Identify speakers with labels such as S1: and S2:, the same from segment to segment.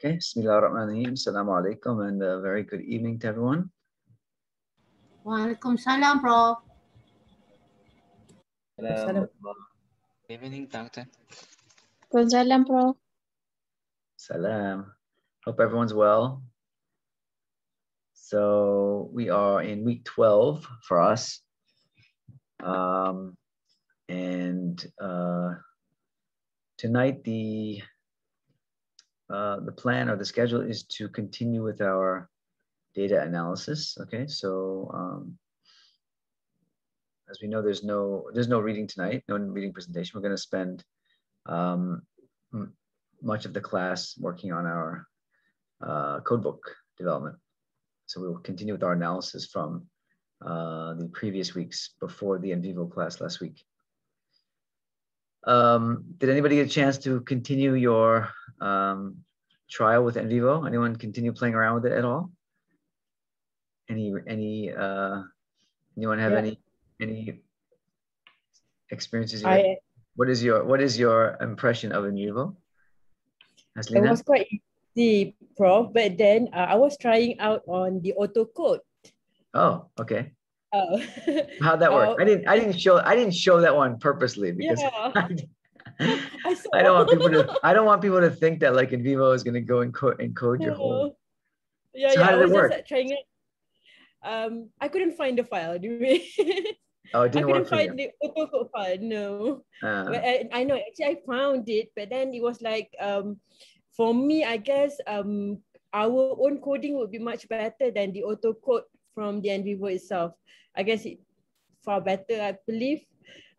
S1: Okay, Bismillahirrahmanirrahim. Assalamu alaikum and a very good evening to everyone.
S2: Waalaikumsalam, Prof.
S3: Good evening, Doctor.
S4: Waalaikumsalam, Prof.
S1: Salam. Hope everyone's well. So we are in week 12 for us. Tonight the plan or the schedule is to continue with our data analysis. Okay, so as we know, there's no reading tonight, no reading presentation. We're going to spend much of the class working on our codebook development. So we will continue with our analysis from the previous weeks before the NVivo class last week. Did anybody get a chance to continue your trial with NVivo? Anyone continue playing around with it at all? Anyone have any experiences? What is your impression of NVivo?
S5: It was quite easy, Prof. But then I was trying out on the autocode.
S1: Oh, okay. How'd that work? I didn't show that one purposely because I don't want people to think that like NVivo is going to go encode your whole.
S5: Yeah,
S1: so how did
S5: I was
S1: it work?
S5: Just trying it. I couldn't find the file.
S1: Oh, it didn't work for you.
S5: I couldn't find the autocode file. No. But I know actually I found it, but then it was like for me, I guess our own coding would be much better than the autocode from the NVivo itself. I guess it far better, I believe,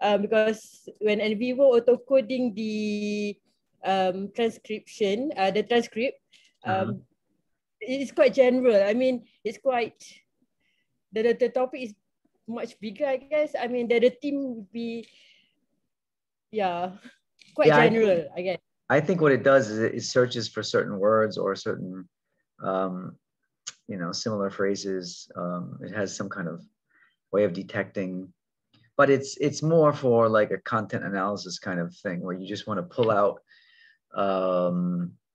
S5: because when NVivo auto-coding the transcription, the transcript, it's quite general. I mean, it's quite, the topic is much bigger, I guess. I mean, the theme would be, quite general, I guess.
S1: I think what it does is it searches for certain words or certain, similar phrases. It has some kind of way of detecting, but it's more for like a content analysis kind of thing where you just want to pull out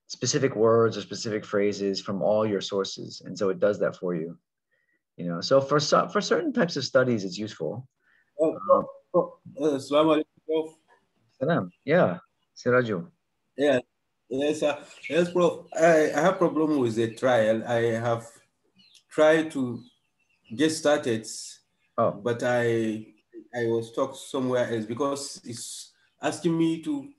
S1: specific words or specific phrases from all your sources, and so it does that for you. So for certain types of studies, it's useful.
S6: Assalamu alaikum.
S1: Salam. Yeah, Siraju.
S6: Yeah, yes, Prof. I have problem with the trial. I have tried to get started, but I was stuck somewhere else because it's asking me to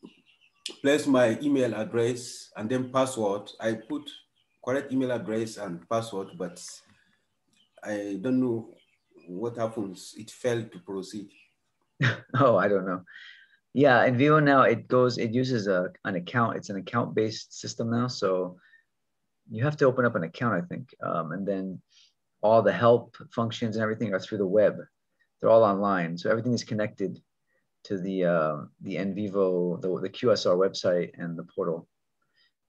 S6: place my email address and then password. I put correct email address and password, but I don't know what happens. It failed to proceed.
S1: Oh, I don't know. Yeah, in NVivo now it uses an account. It's an account-based system now, so you have to open up an account, I think, and then all the help functions and everything are through the web. They're all online, so everything is connected to the NVivo, the QSR website and the portal.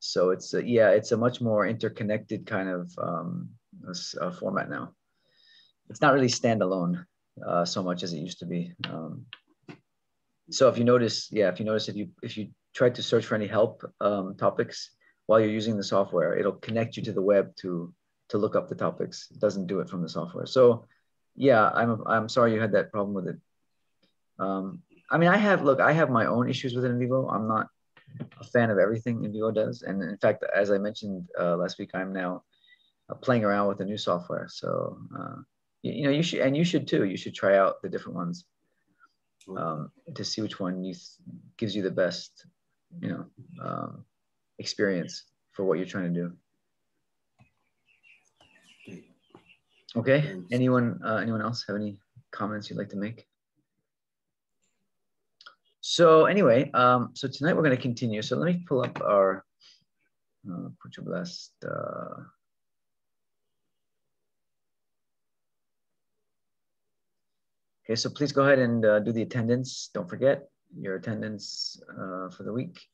S1: So it's a much more interconnected kind of format now. It's not really standalone so much as it used to be. So if you notice, if you try to search for any help topics while you're using the software, it'll connect you to the web to look up the topics. It doesn't do it from the software. So yeah, I'm sorry you had that problem with it. I mean, I have my own issues with NVivo. I'm not a fan of everything NVivo does. And in fact, as I mentioned last week, I'm now playing around with the new software. So, you should too. You should try out the different ones to see which one gives you the best, experience for what you're trying to do. Okay. Anyone else have any comments you'd like to make? So anyway, so tonight we're going to continue. So let me pull up our Pucha Blast. Okay, so please go ahead and do the attendance. Don't forget your attendance for the week.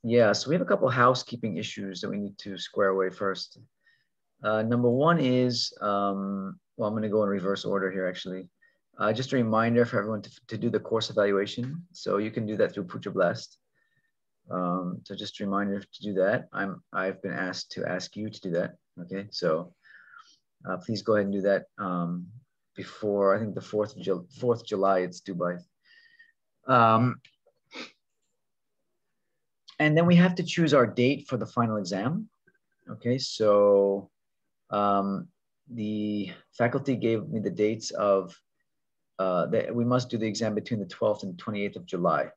S1: Yeah, so we have a couple housekeeping issues that we need to square away first. Number one is, I'm going to go in reverse order here actually. Just a reminder for everyone to do the course evaluation. So you can do that through Pucha Blast. So just a reminder to do that. I've been asked to ask you to do that. Okay, so please go ahead and do that before, I think, the 4th July it's due by. And then we have to choose our date for the final exam. Okay, so the faculty gave me the dates of that we must do the exam between the 12th and 28th of July.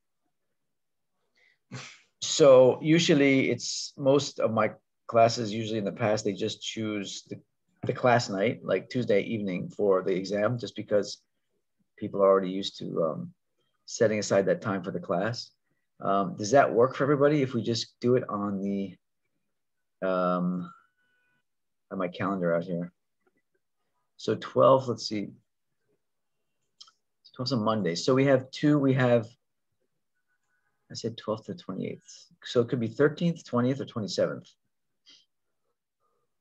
S1: So usually it's most of my classes, usually in the past, they just choose the class night, like Tuesday evening for the exam, just because people are already used to setting aside that time for the class. Does that work for everybody if we just do it on the, on my calendar out here? So 12, let's see. 12's a Monday. So we have I said 12th to 28th. So it could be 13th, 20th, or 27th.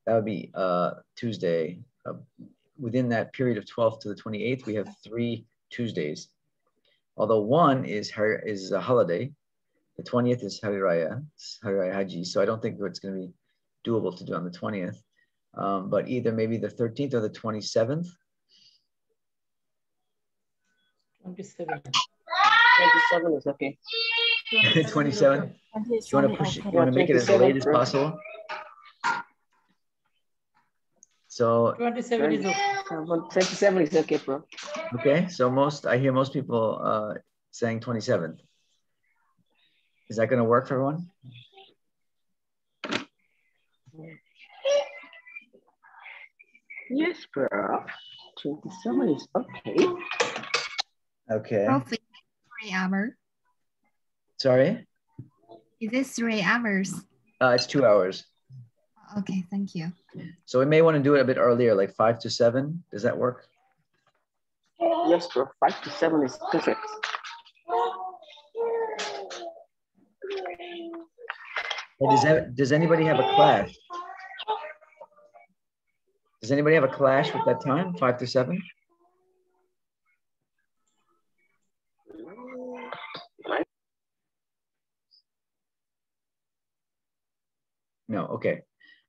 S1: That would be Tuesday. Within that period of 12th to the 28th, we have 3 Tuesdays. Although one is a holiday. The 20th is Hari Raya Haji. So I don't think it's going to be doable to do on the 20th. But either maybe the 13th or the 27th.
S2: 27. 27 is okay.
S1: 27. You want to push it? You want to make it as late as possible? So
S2: 27 is okay. 27 is okay, bro.
S1: Okay, so I hear most people saying 27th. Is that going to work for everyone?
S2: Yes, bro. 27 is okay.
S1: Okay.
S7: Prof, 3 hours.
S1: Sorry?
S7: Is it 3 hours?
S1: It's 2 hours.
S7: Okay, thank you.
S1: So we may want to do it a bit earlier, like 5 to 7. Does that work?
S2: Yes, bro. 5 to 7 is perfect.
S1: Does anybody have a clash? Does anybody have a clash with that time, 5 to 7? No, okay.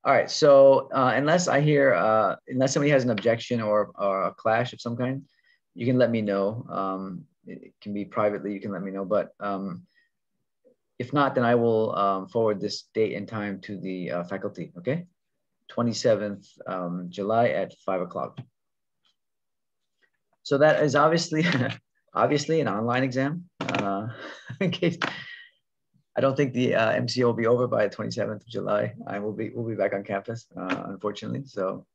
S1: All right, so unless unless somebody has an objection or a clash of some kind, you can let me know. It can be privately, you can let me know, but if not, then I will forward this date and time to the faculty, okay? 27th July at 5 o'clock. So that is obviously an online exam. In case I don't think the MCO will be over by the 27th of July. We'll be back on campus, unfortunately. So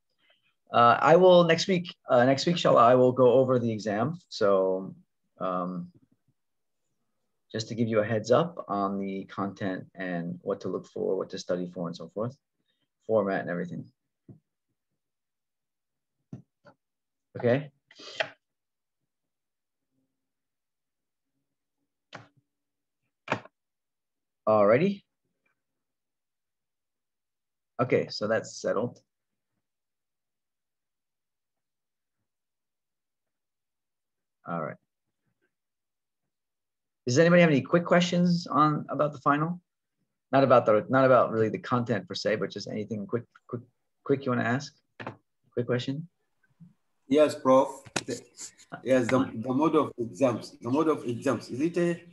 S1: I will next week, inshallah, I will go over the exam. So just to give you a heads up on the content and what to look for, what to study for, and so forth, format and everything. Okay. Alrighty. Okay, so that's settled. All right. Does anybody have any quick questions about the final? Not about really the content per se, but just anything quick you want to ask? Quick question?
S6: Yes, Prof. Yes, the mode of exams. The mode of exams. Is it a?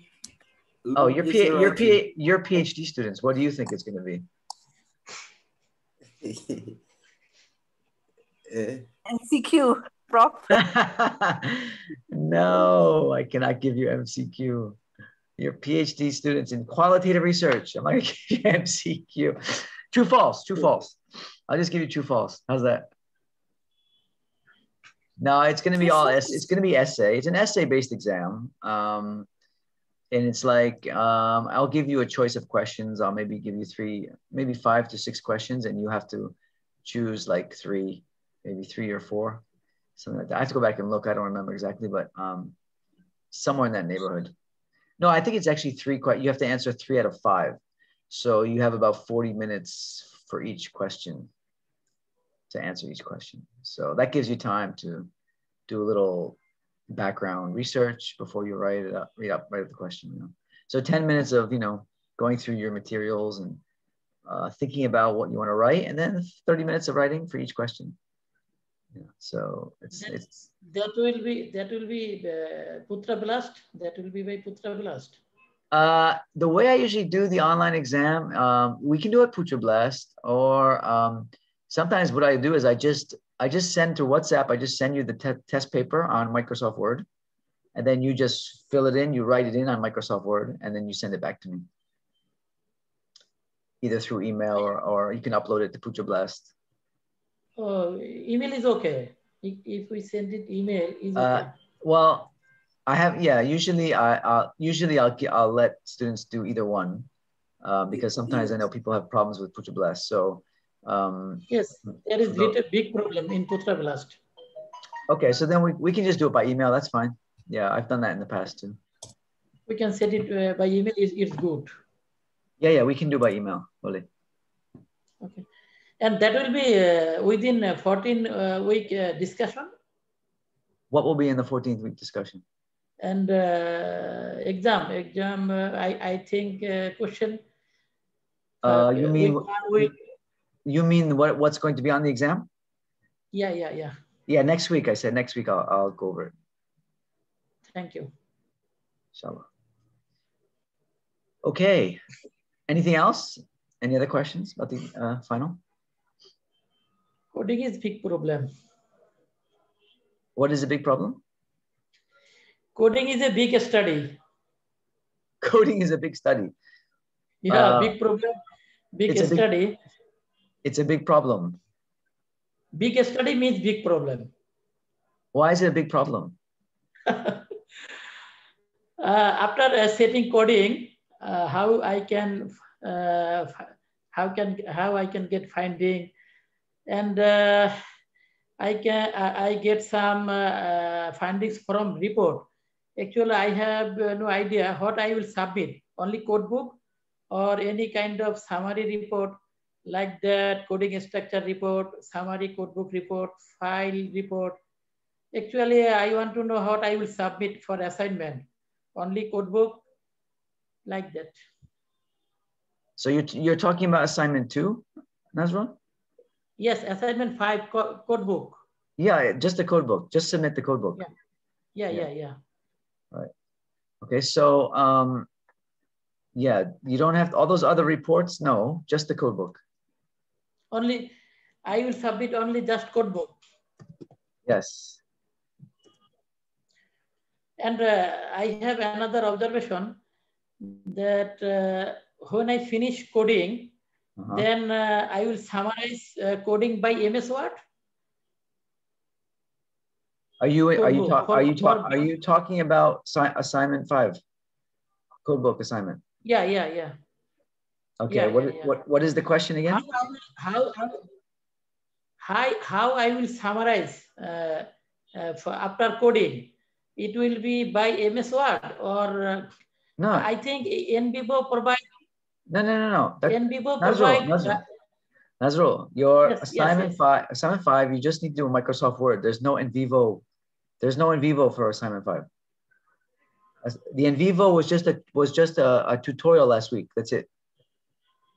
S1: Oh, your PhD students. What do you think it's going to be?
S8: MCQ, Prof.
S1: No, I cannot give you MCQ. Your PhD students in qualitative research. I'm not going to give you MCQ. True, false, true, false. I'll just give you true, false. How's that? No, it's going to be it's going to be essay. It's an essay-based exam. And it's like, I'll give you a choice of questions. I'll maybe give you maybe 5 to 6 questions, and you have to choose like 3, maybe 3 or 4, something like that. I have to go back and look. I don't remember exactly, but somewhere in that neighborhood. No, I think it's actually 3. You have to answer 3 out of 5. So you have about 40 minutes for each question to answer each question. So that gives you time to do a little background research before you write the question. So 10 minutes of, going through your materials and thinking about what you want to write, and then 30 minutes of writing for each question. Yeah, so
S9: that will be Putra Blast. That will be by Putra Blast.
S1: The way I usually do the online exam, we can do it Putra Blast, or sometimes what I do is I just send to WhatsApp. I just send you the test paper on Microsoft Word, and then you just fill it in. You write it in on Microsoft Word, and then you send it back to me, either through email or you can upload it to Putra Blast.
S9: Oh, email is okay. If we send it email, is okay.
S1: Well, I have, yeah. Usually, I'll let students do either one, because sometimes I know people have problems with Putra Blast. So
S9: yes, there is little big problem in Putra Blast.
S1: Okay, so then we can just do it by email. That's fine. Yeah, I've done that in the past too.
S9: We can send it by email. It's good.
S1: Yeah, we can do by email. Only.
S9: Okay, and that will be within 14-week discussion.
S1: What will be in the 14th week discussion?
S9: And exam. I think question.
S1: You mean what's going to be on the exam?
S9: Yeah.
S1: Yeah, next week. I said next week I'll go over it.
S9: Thank you.
S1: Inshallah. Okay. Anything else? Any other questions about the final?
S9: Coding is big problem.
S1: What is a big problem?
S9: Coding is a big study.
S1: Coding is a big study.
S9: Yeah, big problem. Big study.
S1: It's a big problem.
S9: Big study means big problem.
S1: Why is it a big problem?
S9: After setting coding, how I can get finding, and I get some findings from report. Actually, I have no idea what I will submit. Only code book or any kind of summary report like that, coding structure report, summary code book report, file report. Actually, I want to know what I will submit for assignment. Only code book, like that.
S1: So you're talking about assignment 2, Nazrul?
S9: Yes, assignment 5 code book.
S1: Yeah, just the code book. Just submit the code book.
S9: Yeah.
S1: Right. Okay, so yeah, you don't have all those other reports. No, just the code book.
S9: Only, I will submit only just code book.
S1: Yes.
S9: And I have another observation that when I finish coding, then I will summarize coding by MS Word.
S1: Are you talking about assignment 5, code book assignment?
S9: Yeah.
S1: Okay. What is the question again?
S9: How I will summarize for after coding? It will be by MS Word or
S1: no?
S9: I think NVivo provide.
S1: No.
S9: NVivo provide.
S1: Nazrul, your
S9: yes,
S1: assignment 5. You just need to do a Microsoft Word. There's no NVivo. There's no NVivo for assignment 5. The NVivo was just a tutorial last week. That's it.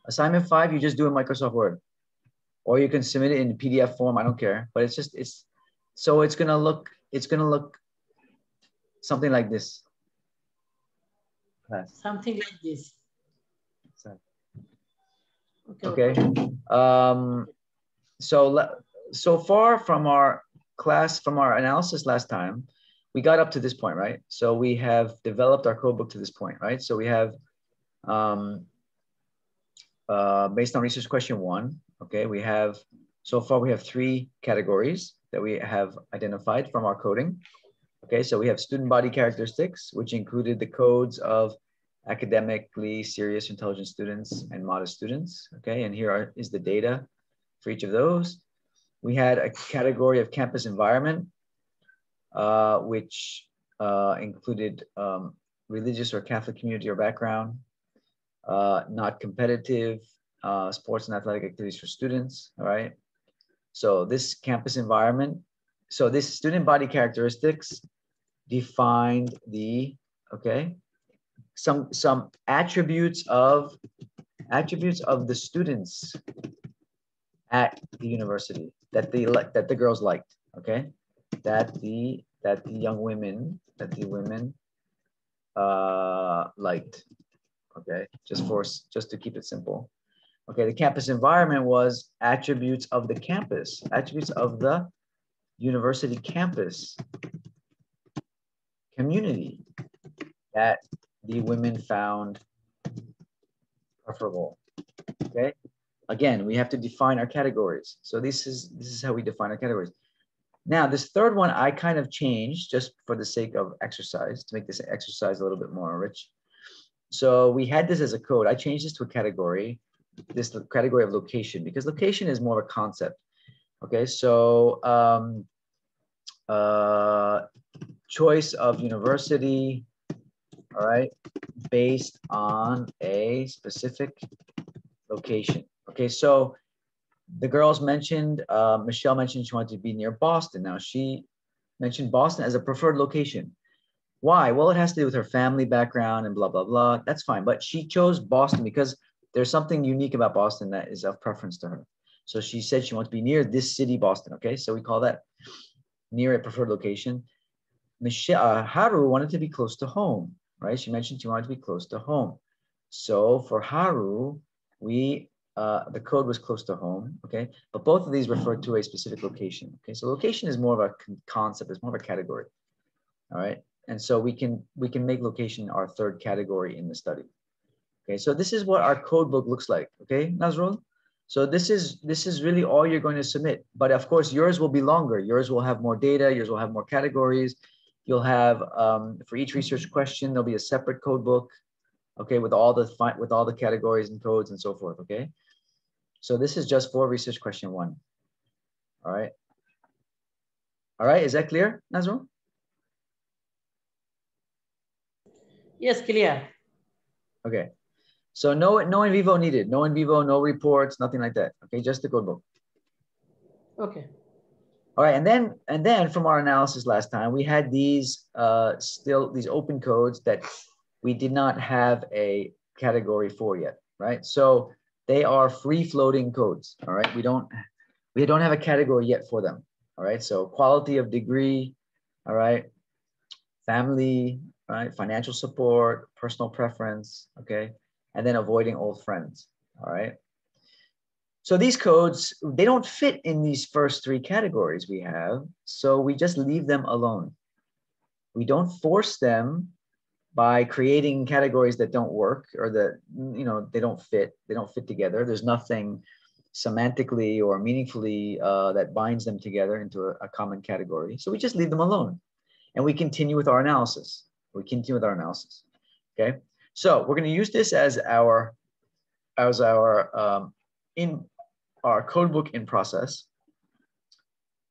S1: Assignment 5, you just do a Microsoft Word, or you can submit it in PDF form. I don't care, but it's gonna look something like this.
S9: Something like this.
S1: Okay. So far from our class, from our analysis last time, we got up to this point, right? So we have developed our code book to this point, right? So we have, based on research question 1, okay, so far we have 3 categories that we have identified from our coding. Okay, so we have student body characteristics, which included the codes of academically serious, intelligent students and modest students. Okay, and here is the data for each of those. We had a category of campus environment, which included religious or Catholic community or background, not competitive, sports and athletic activities for students. All right. So this campus environment, so this student body characteristics defined the, okay, some attributes of the students at the university that the girls liked, okay? That the women liked, okay? Just to keep it simple. Okay, the campus environment was attributes of the campus, attributes of the university campus community that the women found preferable. Okay, again, we have to define our categories. So this is how we define our categories. Now, this third one I kind of changed just for the sake of exercise, to make this exercise a little bit more rich. So we had this as a code. I changed this to a category, this category of location, because location is more of a concept. Okay, so choice of university, all right, based on a specific location. Okay, so the girls mentioned, Michelle mentioned she wanted to be near Boston. Now she mentioned Boston as a preferred location. Why? Well, it has to do with her family background and blah, blah, blah. That's fine. But she chose Boston because there's something unique about Boston that is of preference to her. So she said she wants to be near this city, Boston. Okay, so we call that near a preferred location. Michelle, Haru wanted to be close to home, right? She mentioned she wanted to be close to home. So for Haru, the code was close to home, okay? But both of these refer to a specific location, okay? So location is more of a concept, it's more of a category, all right? And so we can make location our third category in the study. Okay, so this is what our code book looks like, okay, Nazrul? So this is really all you're going to submit. But of course, yours will be longer. Yours will have more data, yours will have more categories. You'll have, for each research question, there'll be a separate code book, okay, with all the categories and codes and so forth, okay? So this is just for research question 1, all right? All right, is that clear, Nazrul?
S9: Yes, clear.
S1: Okay, so no in vivo needed. No in vivo, no reports, nothing like that. Okay, just the code book.
S9: Okay.
S1: All right, and then from our analysis last time, we had these these open codes that we did not have a category for yet, right? So they are free floating codes. All right, we don't have a category yet for them. All right, so quality of degree, all right, family, right, financial support, personal preference, okay, and then avoiding old friends, all right? So these codes, they don't fit in these first 3 categories we have, so we just leave them alone. We don't force them by creating categories that don't work or that, they don't fit together. There's nothing semantically or meaningfully that binds them together into a common category. So we just leave them alone. And we continue with our analysis. Okay. So we're going to use this as our code book in process.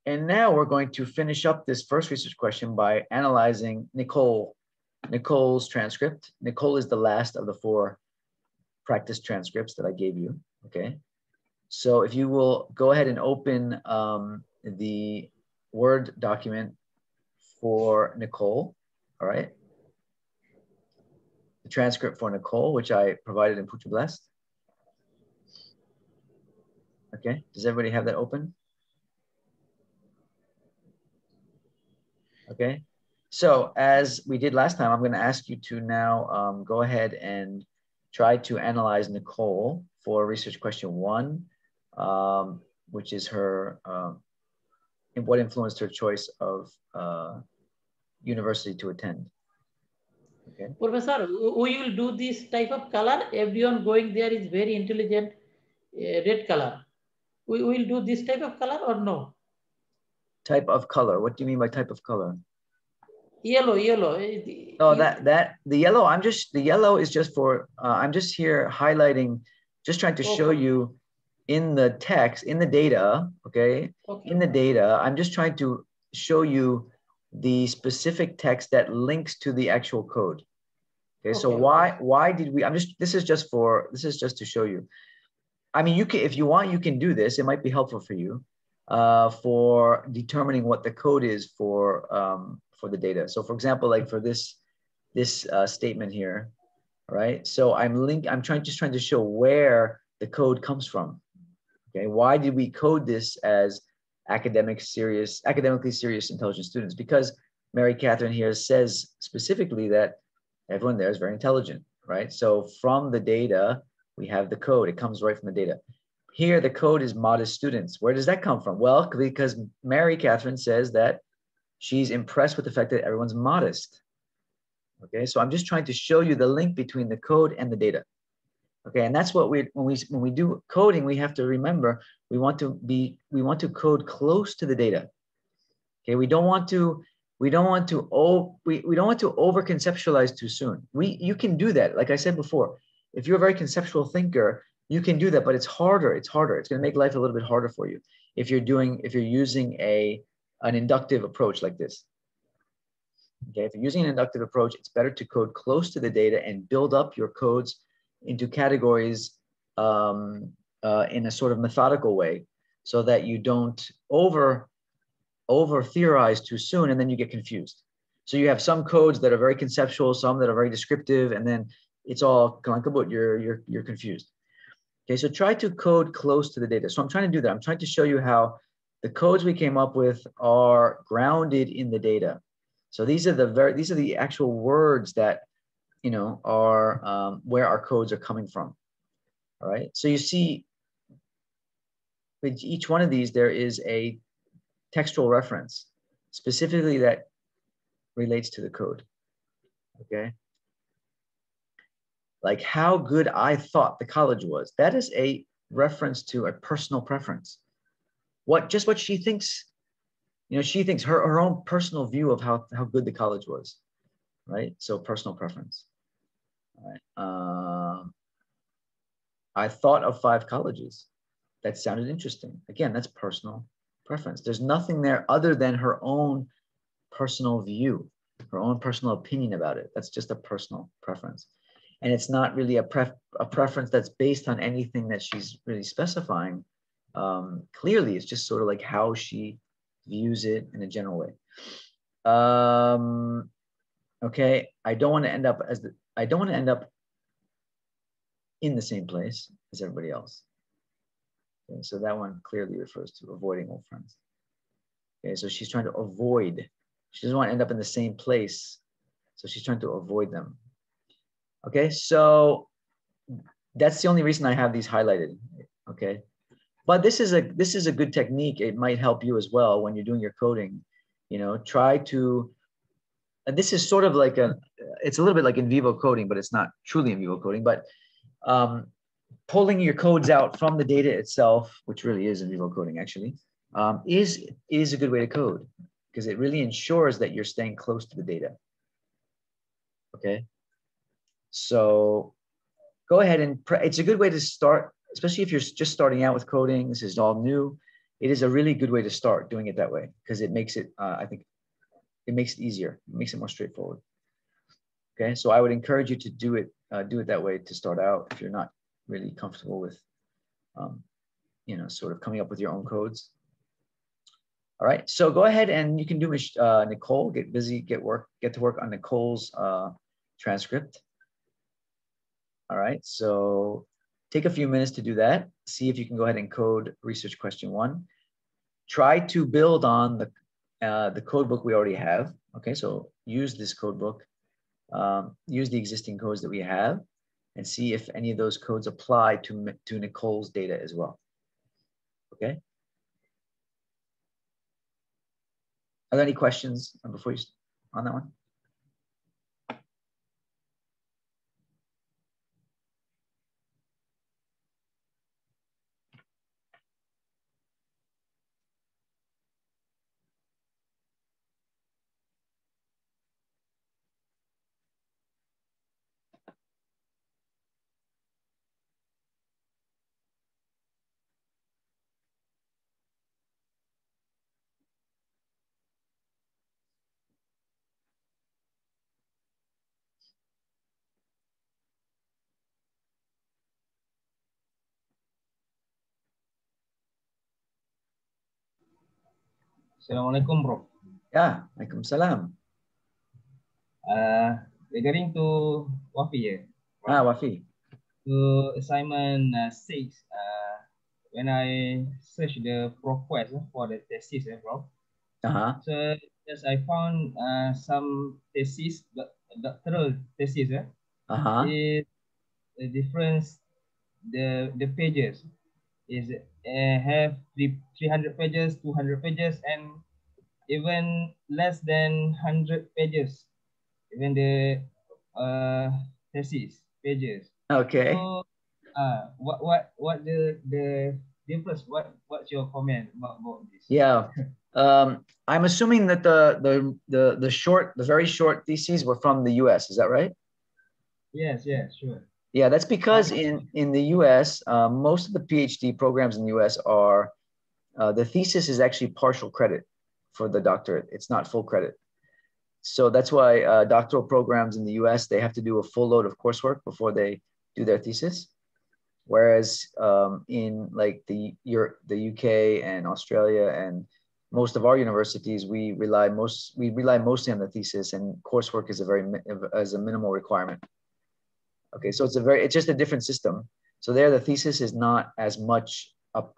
S1: And now we're going to finish up this first research question by analyzing Nicole's transcript. Nicole is the last of the 4 practice transcripts that I gave you. Okay. So if you will go ahead and open the Word document for Nicole, all right? The transcript for Nicole, which I provided in Putra Blessed. Okay, does everybody have that open? Okay, so as we did last time, I'm gonna ask you to now go ahead and try to analyze Nicole for research question 1, which is her, what influenced her choice of university to attend. Okay.
S9: Professor, we will do this type of color. Everyone going there is very intelligent, red color. We will do this type of color or no?
S1: Type of color. What do you mean by type of color?
S9: Yellow.
S1: Oh, the yellow. The yellow is just for. I'm just here highlighting, just trying to show you in the text, in the data. Okay. In the data, I'm just trying to show you the specific text that links to the actual code. Okay, so why did we, this is just to show you. I mean, you can, if you want, you can do this. It might be helpful for you for determining what the code is for the data. So for example, like for this statement here, right? So I'm trying to show where the code comes from. Okay, why did we code this as academically serious intelligent students? Because Mary Catherine here says specifically that everyone there is very intelligent, right? So from the data, we have the code. It comes right from the data. Here, the code is modest students. Where does that come from? Well, because Mary Catherine says that she's impressed with the fact that everyone's modest. Okay, so I'm just trying to show you the link between the code and the data. Okay, and that's what when we do coding, we have to remember we want to code close to the data. Okay, we don't want to over conceptualize too soon. You can do that. Like I said before, if you're a very conceptual thinker, you can do that, but it's harder. It's going to make life a little bit harder for you if you're using an inductive approach like this. Okay, if you're using an inductive approach, it's better to code close to the data and build up your codes into categories in a sort of methodical way, so that you don't over theorize too soon and then you get confused. So you have some codes that are very conceptual, some that are very descriptive, and then it's all kalangkabut, you're confused. Okay, so try to code close to the data. So I'm trying to do that. I'm trying to show you how the codes we came up with are grounded in the data. So these are the actual words that are where our codes are coming from. All right. So you see, with each one of these, there is a textual reference specifically that relates to the code. Okay. Like how good I thought the college was. That is a reference to a personal preference. Just what she thinks. She thinks her own personal view of how good the college was. Right. So personal preference. All right. I thought of 5 colleges. That sounded interesting. Again, that's personal preference. There's nothing there other than her own personal view, her own personal opinion about it. That's just a personal preference. And it's not really a preference that's based on anything that she's really specifying. Clearly, it's just sort of like how she views it in a general way. Okay, I don't want to end up in the same place as everybody else. Okay, so that one clearly refers to avoiding old friends. Okay, so she's trying to avoid. She doesn't want to end up in the same place, so she's trying to avoid them. Okay, so that's the only reason I have these highlighted. Okay, but this is a good technique. It might help you as well when you're doing your coding. Try to. And this is sort of like it's a little bit like in vivo coding, but it's not truly in vivo coding. But pulling your codes out from the data itself, which really is in vivo coding actually, is a good way to code, because it really ensures that you're staying close to the data. Okay, so go ahead and it's a good way to start, especially if you're just starting out with coding. This is all new. It is a really good way to start doing it that way, because it makes it, I think, it makes it easier. It makes it more straightforward. Okay, so I would encourage you to do it that way to start out if you're not really comfortable with, sort of coming up with your own codes. All right, so go ahead and you can do Nicole. Get busy, get to work on Nicole's transcript. All right, so take a few minutes to do that. See if you can go ahead and code research question 1. Try to build on the code book we already have. Okay, so use this code book. Use the existing codes that we have and see if any of those codes apply to Nicole's data as well. Okay. Are there any questions before you on that one?
S10: Assalamualaikum, bro.
S1: Yeah, Waalaikumsalam.
S10: Regarding to Wafi,
S1: Wafi.
S10: So assignment 6, when I search the request for the thesis, bro. So yes, I found some thesis, doctoral thesis. Is the difference. The pages is have 300 pages, 200 pages, and even less than 100 pages. Even the thesis pages.
S1: Okay.
S10: So what the difference? What's your comment about this?
S1: Yeah. I'm assuming that the very short theses were from the US. Is that right?
S10: Yes, sure.
S1: Yeah, that's because in the US, most of the PhD programs in the US are the thesis is actually partial credit for the doctorate. It's not full credit. So that's why doctoral programs in the US, they have to do a full load of coursework before they do their thesis. Whereas in like the UK and Australia and most of our universities, we rely mostly on the thesis, and coursework is a minimal requirement. Okay, so it's just a different system. So there, the thesis is not as much up,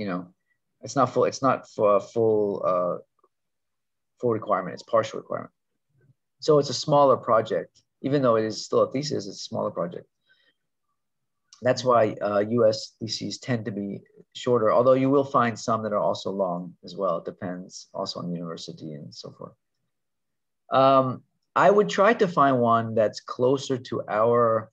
S1: it's not for a full requirement. It's partial requirement. So it's a smaller project, even though it is still a thesis. It's a smaller project. That's why US theses tend to be shorter, although you will find some that are also long as well. It depends also on the university and so forth. I would try to find one that's closer to our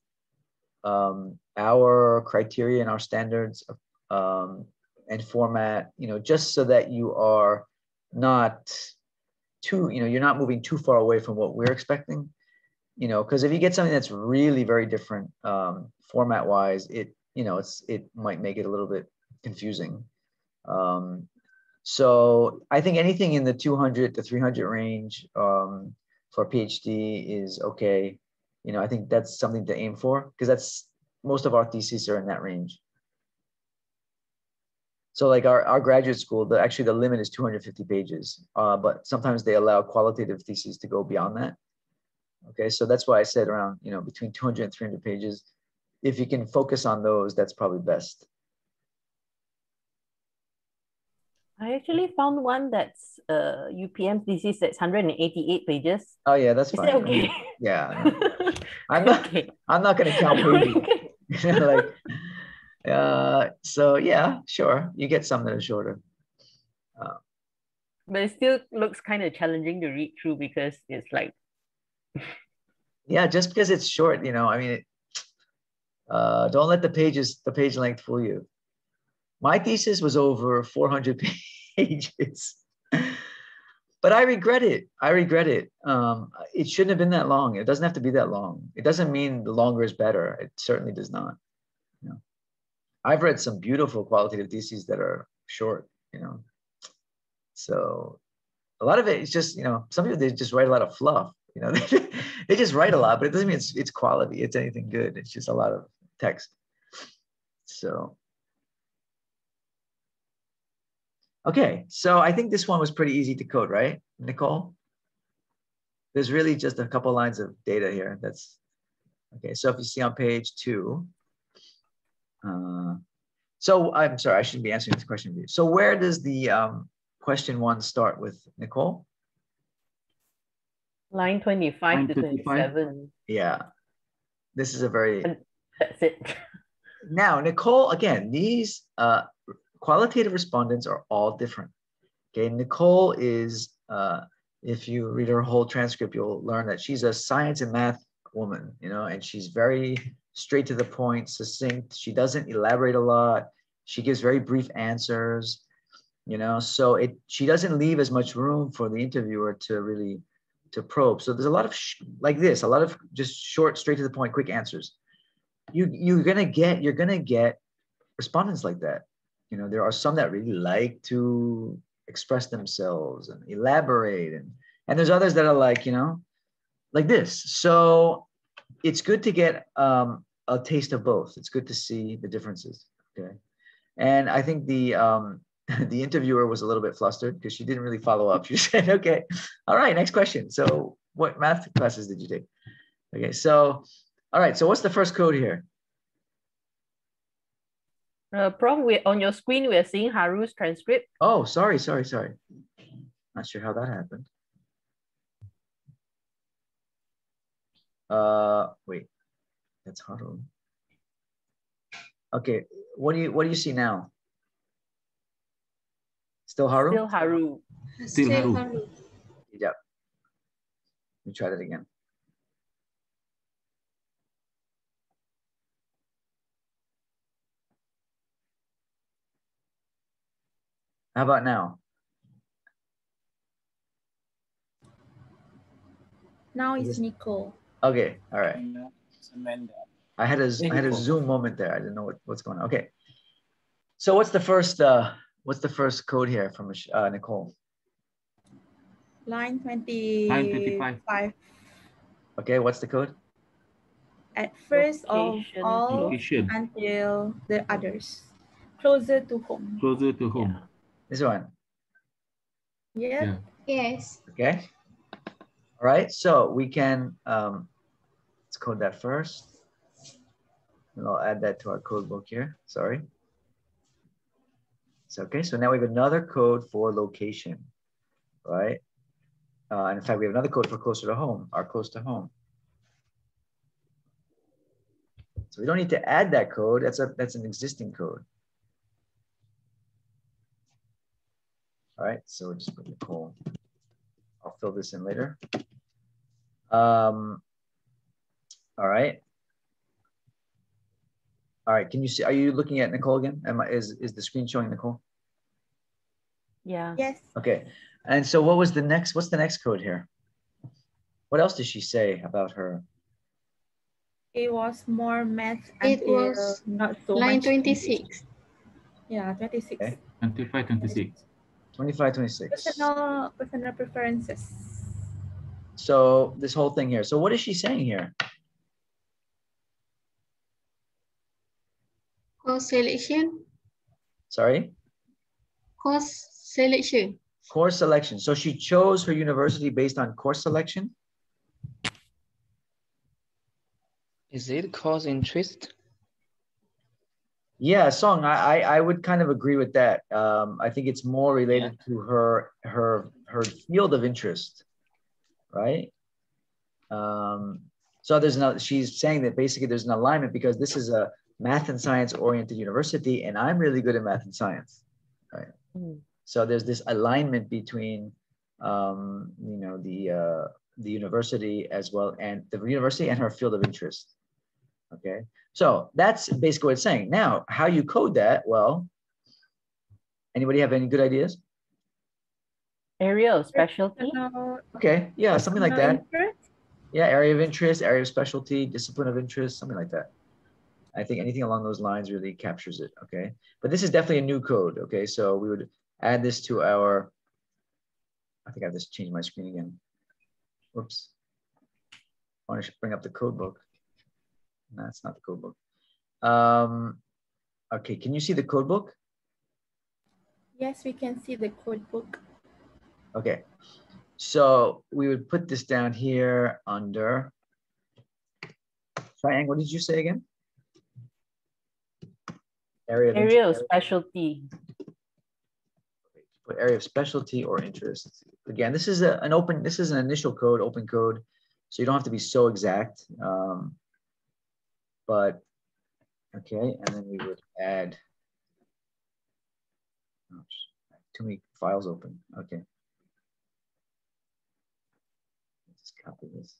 S1: criteria and our standards and format, just so that you are not too, you're not moving too far away from what we're expecting. Because if you get something that's really very different format wise, it might make it a little bit confusing. So I think anything in the 200 to 300 range for PhD is okay. I think that's something to aim for, because that's most of our theses are in that range. So like our graduate school, actually the limit is 250 pages, but sometimes they allow qualitative theses to go beyond that. Okay, so that's why I said around, between 200 and 300 pages. If you can focus on those, that's probably best.
S8: I actually found one that's UPM thesis that's 188 pages.
S1: Oh yeah, that's fine.
S8: Is that okay?
S1: Yeah, I'm not. Okay. I'm not going to count pages. So yeah, sure. You get some that are shorter.
S8: But it still looks kind of challenging to read through, because it's like.
S1: Yeah, just because it's short, I mean, don't let the page length fool you. My thesis was over 400 pages, but I regret it. It shouldn't have been that long. It doesn't have to be that long. It doesn't mean the longer is better. It certainly does not. I've read some beautiful qualitative theses that are short, So a lot of it is just, some people, they just write a lot of fluff. They just write a lot, but it doesn't mean it's quality. It's anything good. It's just a lot of text. So, okay. So I think this one was pretty easy to code, right, Nicole? There's really just a couple lines of data here. That's okay. So if you see on page 2, so I'm sorry, I shouldn't be answering this question for you. So where does the question 1 start with, Nicole?
S8: Line 25 to 27.
S1: Yeah, this is a very.
S8: That's it.
S1: Now, Nicole, again, these qualitative respondents are all different. Okay, Nicole is, if you read her whole transcript, you'll learn that she's a science and math woman, and she's very straight to the point, succinct. She doesn't elaborate a lot. She gives very brief answers, so she doesn't leave as much room for the interviewer to really probe. So there's a lot of like this, a lot of just short, straight to the point, quick answers. You're gonna get respondents like that. There are some that really like to express themselves and elaborate, and there's others that are like, like this. So it's good to get a taste of both. It's good to see the differences. Okay, and I think the interviewer was a little bit flustered because she didn't really follow up. She said, okay, all right, next question. So what math classes did you take? Okay, so All right, so what's the first code here?
S8: Prof, on your screen, we are seeing Haru's transcript.
S1: Oh, sorry. Not sure how that happened. Wait, that's Haru. Okay, what do you see now? Still Haru?
S8: Still Haru.
S4: Still Haru.
S1: Yep. Let me try that again. How about now?
S4: Now it's Nicole.
S1: Okay, all right.
S2: Amanda.
S1: I had a Zoom moment there. I didn't know what's going on. Okay. So what's the first code here from Nicole?
S4: Line 25.
S1: Okay, what's the code?
S4: At first
S8: Location.
S4: of all
S11: Location.
S4: until the others. Closer to home.
S11: Closer to home.
S1: This one.
S4: Yeah. Yes.
S1: Okay. All right. So we can let's code that first. And I'll add that to our code book here. Sorry. It's okay. So now we have another code for location, right? And in fact, we have another code for closer to home, or close to home. So we don't need to add that code. That's an existing code. All right. So we'll just put Nicole. I'll fill this in later. All right. All right, can you see, are you looking at Nicole again? Is the screen showing Nicole?
S8: Yeah.
S4: Yes.
S1: Okay, and so what's the next code here? What else did she say about her?
S4: It was more math.
S12: It was
S4: not so
S12: line
S4: much
S12: 26.
S4: Yeah, 26.
S1: Okay.
S11: 25, 26.
S1: 25, 26.
S4: Personal preferences.
S1: So this whole thing here. So what is she saying here?
S12: Course selection.
S1: Sorry?
S12: Course selection.
S1: Course selection. So she chose her university based on course selection?
S3: Is it course interest?
S1: Yeah, Song, I would kind of agree with that. I think it's more related to her field of interest, right? So she's saying that basically there's an alignment because this is a math and science oriented university and I'm really good at math and science, right? So there's this alignment between the university as well, and the university and her field of interest. Okay, so that's basically what it's saying. Now, how you code that? Well, anybody have any good ideas?
S8: Area of specialty.
S1: Okay, yeah, something like that. Yeah, area of interest, area of specialty, discipline of interest, something like that. I think anything along those lines really captures it, okay? But this is definitely a new code, okay? So we would add this to our, I think I have to change my screen again. Whoops. I want to bring up the code book. No, it's not the code book. Okay, can you see the code book?
S4: Yes, we can see the code book.
S1: Okay, so we would put this down here under triangle. What did you say again?
S8: Area of specialty.
S1: Put area of specialty or interest. Again, this is an initial code, open code, so you don't have to be so exact. But okay, and then we would add. Oh, too many files open. Okay. Just copy this.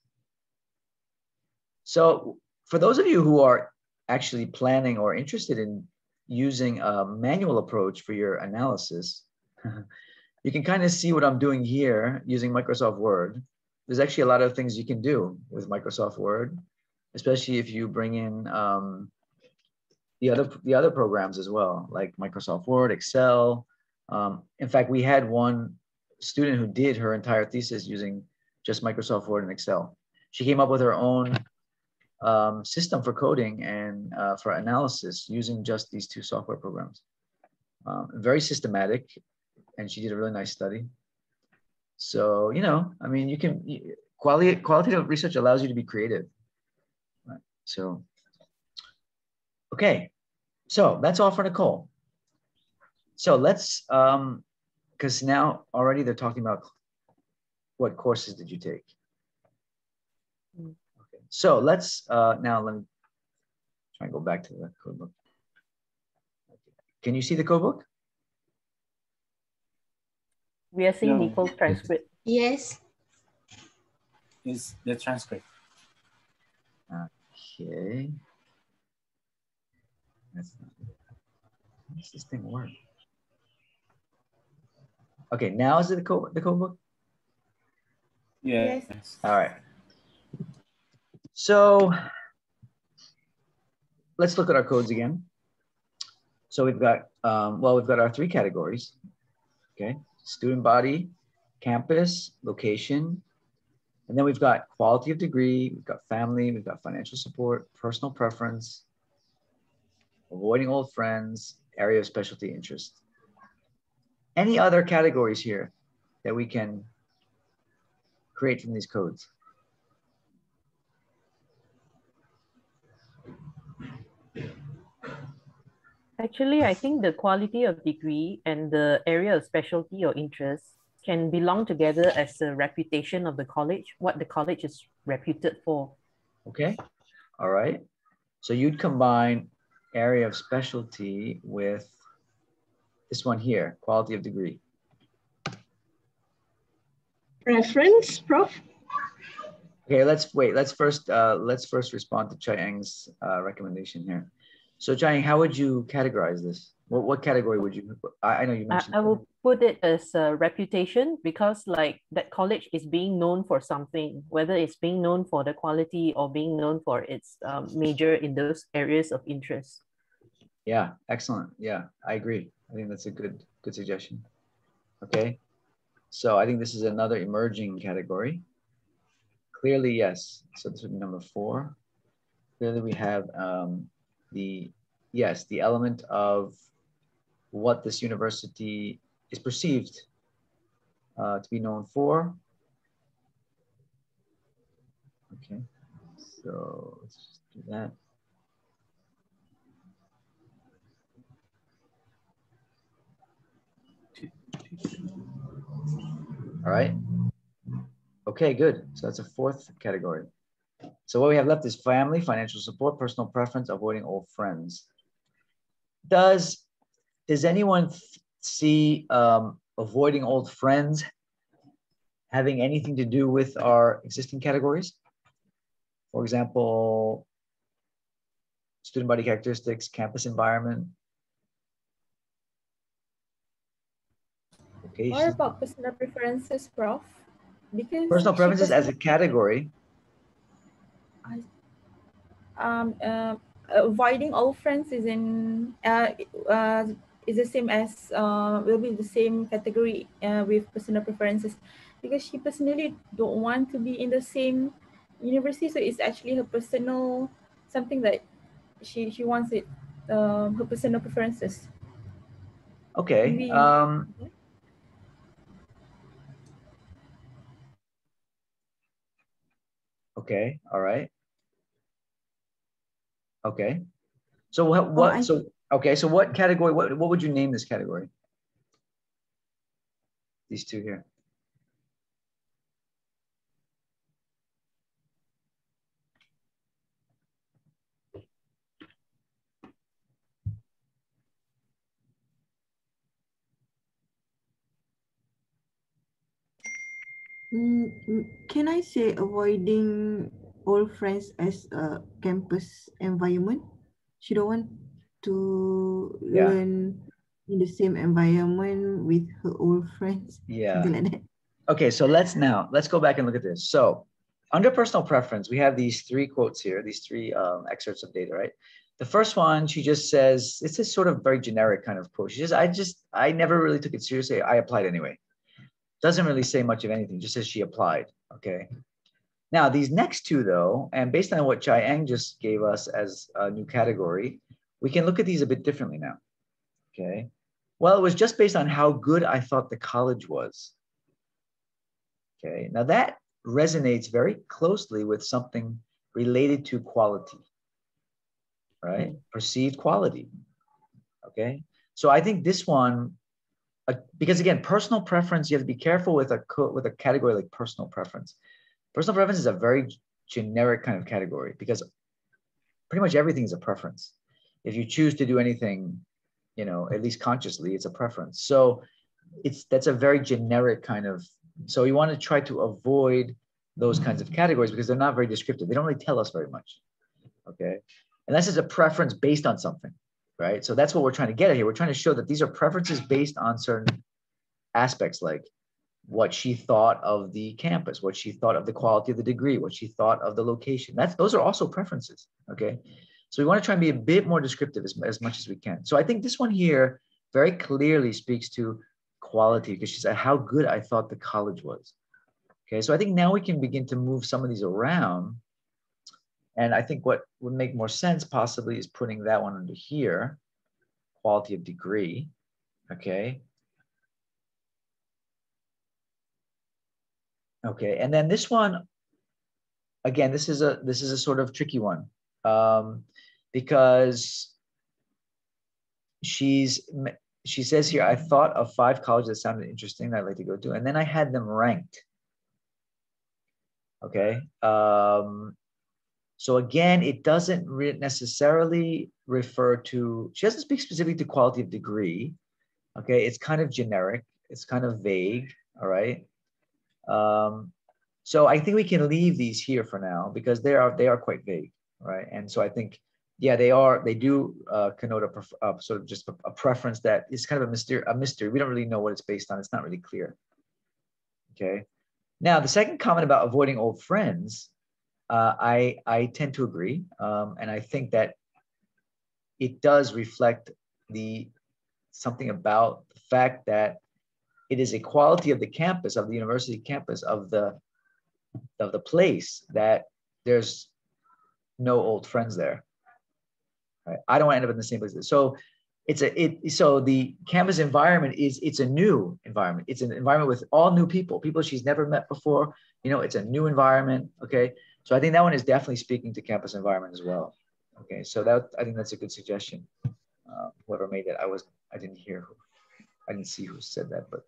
S1: So for those of you who are actually planning or interested in using a manual approach for your analysis, you can kind of see what I'm doing here using Microsoft Word. There's actually a lot of things you can do with Microsoft Word, especially if you bring in the other programs as well, like Microsoft Word, Excel. In fact, we had one student who did her entire thesis using just Microsoft Word and Excel. She came up with her own system for coding and for analysis using just these two software programs. Very systematic, and she did a really nice study. So, I mean, qualitative research allows you to be creative. Right? So, okay. So that's all for Nicole. So let's, because now already they're talking about what courses did you take? Okay. So let's, now let me try and go back to the code book. Can you see the code book?
S8: We are seeing Nicole's transcript.
S12: Yes.
S10: It's the transcript.
S1: Okay. That's not, how does this thing work? Okay, now is it the code book?
S10: Yes.
S1: All right. So let's look at our codes again. So we've got, well, we've got our 3 categories. Okay, student body, campus, location, and then we've got quality of degree, we've got family, we've got financial support, personal preference, avoiding old friends, area of specialty interest. Any other categories here that we can create from these codes?
S8: Actually, I think the quality of degree and the area of specialty or interest can belong together as a reputation of the college, what the college is reputed for.
S1: Okay, all right. So you'd combine area of specialty with this one here, quality of degree.
S12: Preference, Prof?
S1: Okay, let's wait. Let's first respond to Chayang's recommendation here. So Chayang, how would you categorize this? What category would you? I know you mentioned.
S8: I will put it as a reputation because like that college is being known for something, whether it's being known for the quality or being known for its major in those areas of interest.
S1: Yeah, excellent. Yeah, I agree. I think that's a good suggestion. Okay, so I think this is another emerging category. Clearly, yes. So this would be number 4. Clearly, we have the element of what this university is perceived to be known for. Okay, so let's just do that. All right. Okay, good. So that's a 4th category. So what we have left is family, financial support, personal preference, avoiding old friends. Does anyone see avoiding old friends having anything to do with our existing categories? For example, student body characteristics, campus environment. Okay.
S4: What about personal preferences, Prof? Because
S1: personal preferences as a category.
S4: Avoiding all friends is is the same as will be the same category with personal preferences, because she personally don't want to be in the same university, so it's actually her personal something that she wants it, her personal preferences.
S1: Okay. Okay. All right. Okay. So so what category, what would you name this category? These 2 here.
S13: Can I say avoiding old friends as a campus environment? She don't want to learn in the same environment with her old friends.
S1: Yeah.
S13: Something like that.
S1: Okay, so let's go back and look at this. So under personal preference, we have these 3 quotes here, these 3 excerpts of data, right? The first one, she just says, it's a sort of very generic kind of quote. She says, I never really took it seriously. I applied anyway. Doesn't really say much of anything, just says she applied, okay? Now, these next 2 though, and based on what Chayang just gave us as a new category, we can look at these a bit differently now, okay? Well, it was just based on how good I thought the college was. Okay, now that resonates very closely with something related to quality. right? Perceived quality, okay? So I think this one, because again, personal preference, you have to be careful with a category like personal preference. Personal preference is a very generic kind of category because pretty much everything is a preference. If you choose to do anything, you know, at least consciously, it's a preference. So that's a very generic kind of, so you want to try to avoid those kinds of categories because they're not very descriptive. They don't really tell us very much, okay? Unless it's a preference based on something, right? So that's what we're trying to get at here. We're trying to show that these are preferences based on certain aspects, like what she thought of the campus, what she thought of the quality of the degree, what she thought of the location. Those are also preferences, okay? So we want to try and be a bit more descriptive as much as we can. So I think this one here very clearly speaks to quality because she said how good I thought the college was. Okay, so I think now we can begin to move some of these around. And I think what would make more sense possibly is putting that one under here, quality of degree, okay? Okay, and then this one, again, this is a sort of tricky one because she says here, I thought of 5 colleges that sounded interesting that I'd like to go to, and then I had them ranked. Okay. So again, it doesn't necessarily refer to, she doesn't speak specifically to quality of degree. Okay. It's kind of generic. It's kind of vague. All right. So I think we can leave these here for now because they are quite vague. Right. And so I think, yeah, they do connote a sort of just a preference that is kind of a mystery. We don't really know what it's based on. It's not really clear. Okay. Now, the second comment about avoiding old friends, I tend to agree. And I think that it does reflect something about the fact that it is a quality of the campus, of the university campus, of the place that there's no old friends there. Right? I don't want to end up in the same place. So so the campus environment it's a new environment. It's an environment with all new people she's never met before. You know, it's a new environment. Okay. So I think that one is definitely speaking to campus environment as well. Okay. So I think that's a good suggestion. Whoever made it, I didn't hear I didn't see who said that, but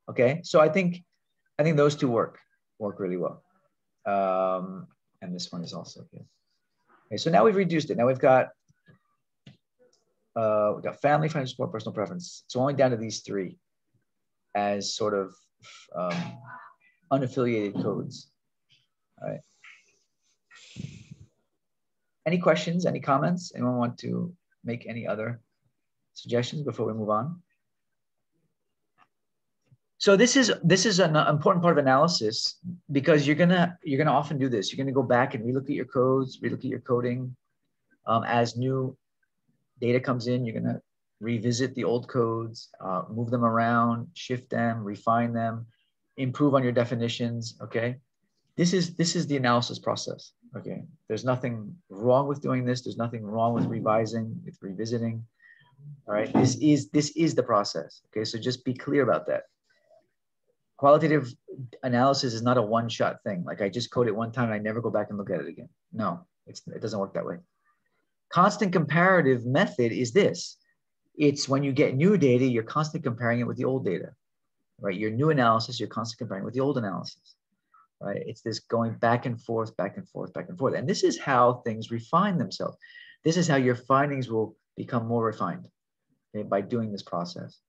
S1: okay. So I think those two work really well. And this one is also good. Okay. So now we've reduced it. Now we've got family, financial support, personal preference. So only down to these 3 as sort of unaffiliated codes. All right. Any questions, any comments? Anyone want to make any other suggestions before we move on? So this is an important part of analysis because you're gonna often do this. You're gonna go back and relook at your codes, relook at your coding. As new data comes in, you're gonna revisit the old codes, move them around, shift them, refine them, improve on your definitions. Okay, this is the analysis process. Okay, there's nothing wrong with doing this. There's nothing wrong with revising, with revisiting. All right, this is the process. Okay, so just be clear about that. Qualitative analysis is not a one-shot thing. Like I just code it one time and I never go back and look at it again. No, it doesn't work that way. Constant comparative method is this. It's when you get new data, you're constantly comparing it with the old data, right? Your new analysis, you're constantly comparing with the old analysis, right? It's this going back and forth, back and forth, back and forth. And this is how things refine themselves. This is how your findings will become more refined, okay, by doing this process.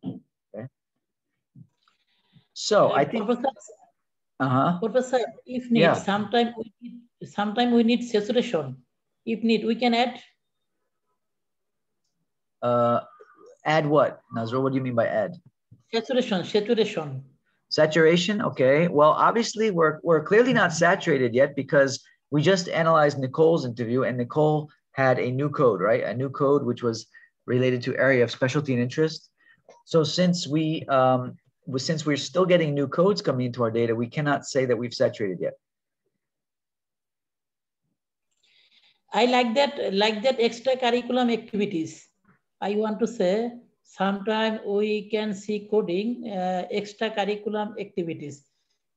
S1: Okay. So I think,
S9: Professor, if need,
S1: yeah.
S9: sometime we need saturation. If need, we can add.
S1: Add what, Nazrul? What do you mean by add?
S9: Saturation.
S1: Saturation. Okay. Well, obviously we're clearly not saturated yet because we just analyzed Nicole's interview and Nicole had a new code, right? A new code which was related to area of specialty and interest. So since we're still getting new codes coming into our data, we cannot say that we've saturated yet.
S9: I like that extracurriculum activities. I want to say sometimes we can see coding extracurriculum activities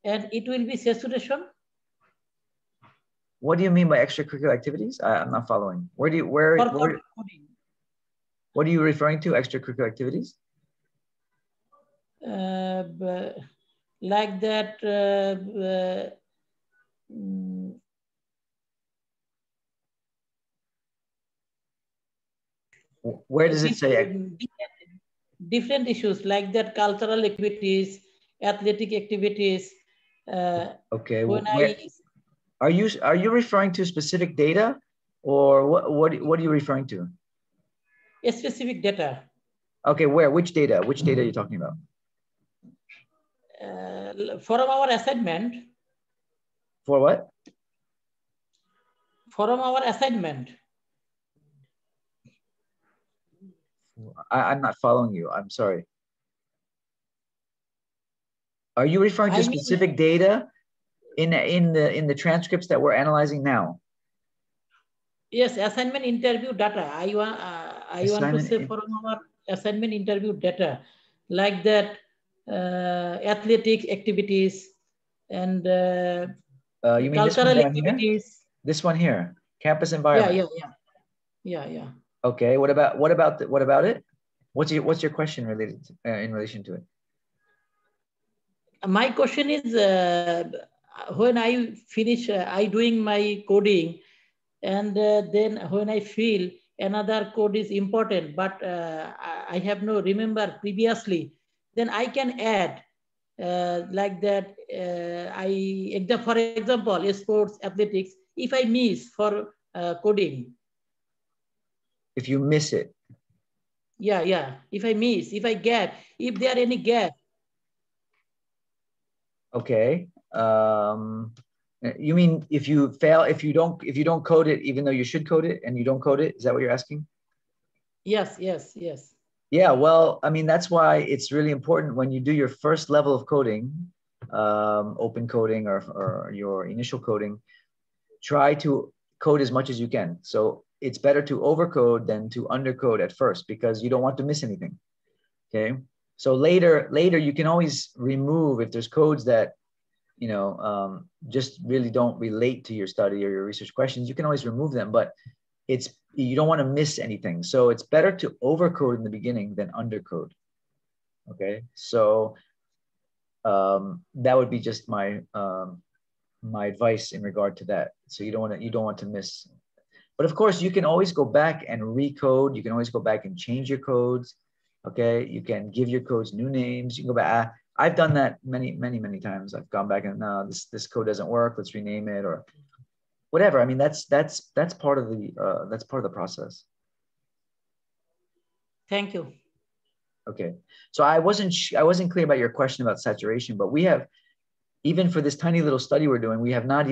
S9: and it will be saturation.
S1: What do you mean by extracurricular activities? I'm not following. What are you referring to, extracurricular activities?
S9: Like that,
S1: where does it say?
S9: Different issues like that, cultural activities, athletic activities.
S1: Okay, are you referring to specific data, or what are you referring to?
S9: A specific data.
S1: Okay, where? Which data? Which data are you talking about?
S9: For our assignment.
S1: For what?
S9: From our assignment.
S1: I'm not following you. I'm sorry. Are you referring to specific data in the transcripts that we're analyzing now?
S9: Yes, assignment interview data. I want to say from our assignment interview data, like that, athletic activities and
S1: you mean
S9: cultural
S1: this one
S9: activities.
S1: Here? This one here, campus environment.
S9: Yeah.
S1: Okay. What about it? What's your question related to, in relation to it?
S9: My question is, when I finish, I doing my coding, and then when I feel another code is important, but I have no remember previously, then I can add like that. For example, sports, athletics. If I miss for coding.
S1: If you miss it.
S9: Yeah. If I miss, if I gap, if there are any gap.
S1: Okay. You mean if you fail, if you don't code it, even though you should code it, and you don't code it? Is that what you're asking?
S9: Yes.
S1: Yeah. Well, I mean, that's why it's really important when you do your first level of coding, open coding or your initial coding, try to code as much as you can. So it's better to overcode than to undercode at first, because you don't want to miss anything. Okay. So later you can always remove if there's codes that, just really don't relate to your study or your research questions. You can always remove them, but you don't want to miss anything. So it's better to overcode in the beginning than undercode. Okay. So that would be just my advice in regard to that. So you don't want to miss. But of course, you can always go back and recode. You can always go back and change your codes. Okay, you can give your codes new names. You can go back. I've done that many times. I've gone back and no, this code doesn't work. Let's rename it or whatever. I mean, that's part of the process.
S9: Thank you.
S1: Okay, so I wasn't clear about your question about saturation, but we have, even for this tiny little study we're doing, we have not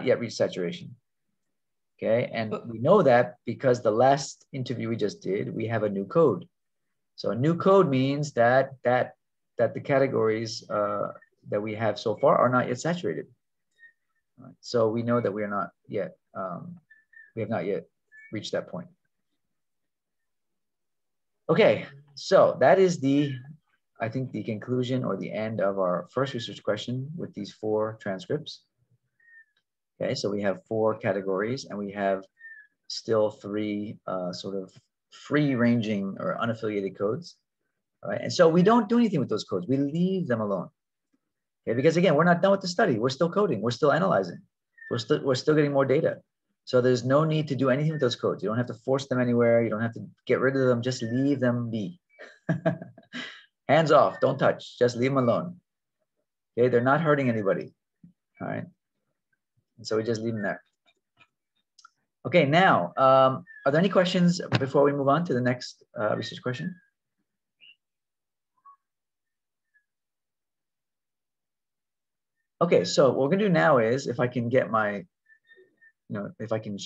S1: yet reached saturation. Okay, and we know that because the last interview we just did, we have a new code. So a new code means that the categories that we have so far are not yet saturated. Right. So we know that we are not yet, we have not yet reached that point. Okay, so that is I think the conclusion or the end of our first research question with these 4 transcripts. Okay, so we have 4 categories and we have still 3 sort of free-ranging or unaffiliated codes. All right, and so we don't do anything with those codes. We leave them alone. Okay, because again, we're not done with the study. We're still coding. We're still analyzing. We're still getting more data. So there's no need to do anything with those codes. You don't have to force them anywhere. You don't have to get rid of them. Just leave them be. Hands off. Don't touch. Just leave them alone. Okay, they're not hurting anybody. All right. And so we just leave them there. Okay, now, are there any questions before we move on to the next research question? Okay, so what we're gonna do now is, if I can get my, if I can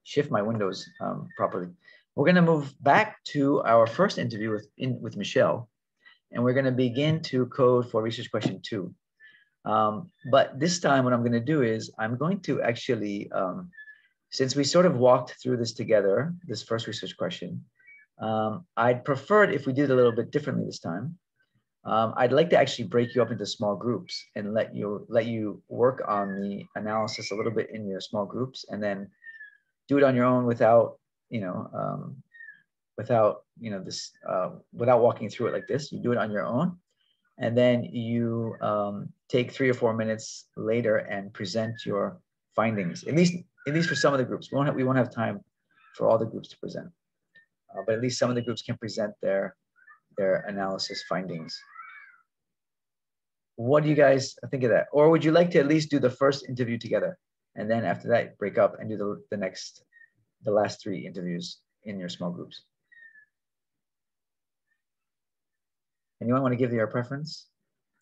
S1: shift my windows properly, we're gonna move back to our first interview with Michelle, and we're gonna begin to code for research question 2. But this time what I'm gonna do is, I'm going to actually, since we sort of walked through this together, this first research question, I'd prefer it if we did it a little bit differently this time. I'd like to actually break you up into small groups and let you work on the analysis a little bit in your small groups, and then do it on your own without without walking through it like this. You do it on your own, and then you take 3 or 4 minutes later and present your findings. At least for some of the groups. We won't have time for all the groups to present, but at least some of the groups can present their analysis findings. What do you guys think of that? Or would you like to at least do the first interview together, and then after that break up and do the last 3 interviews in your small groups? Anyone want to give your preference,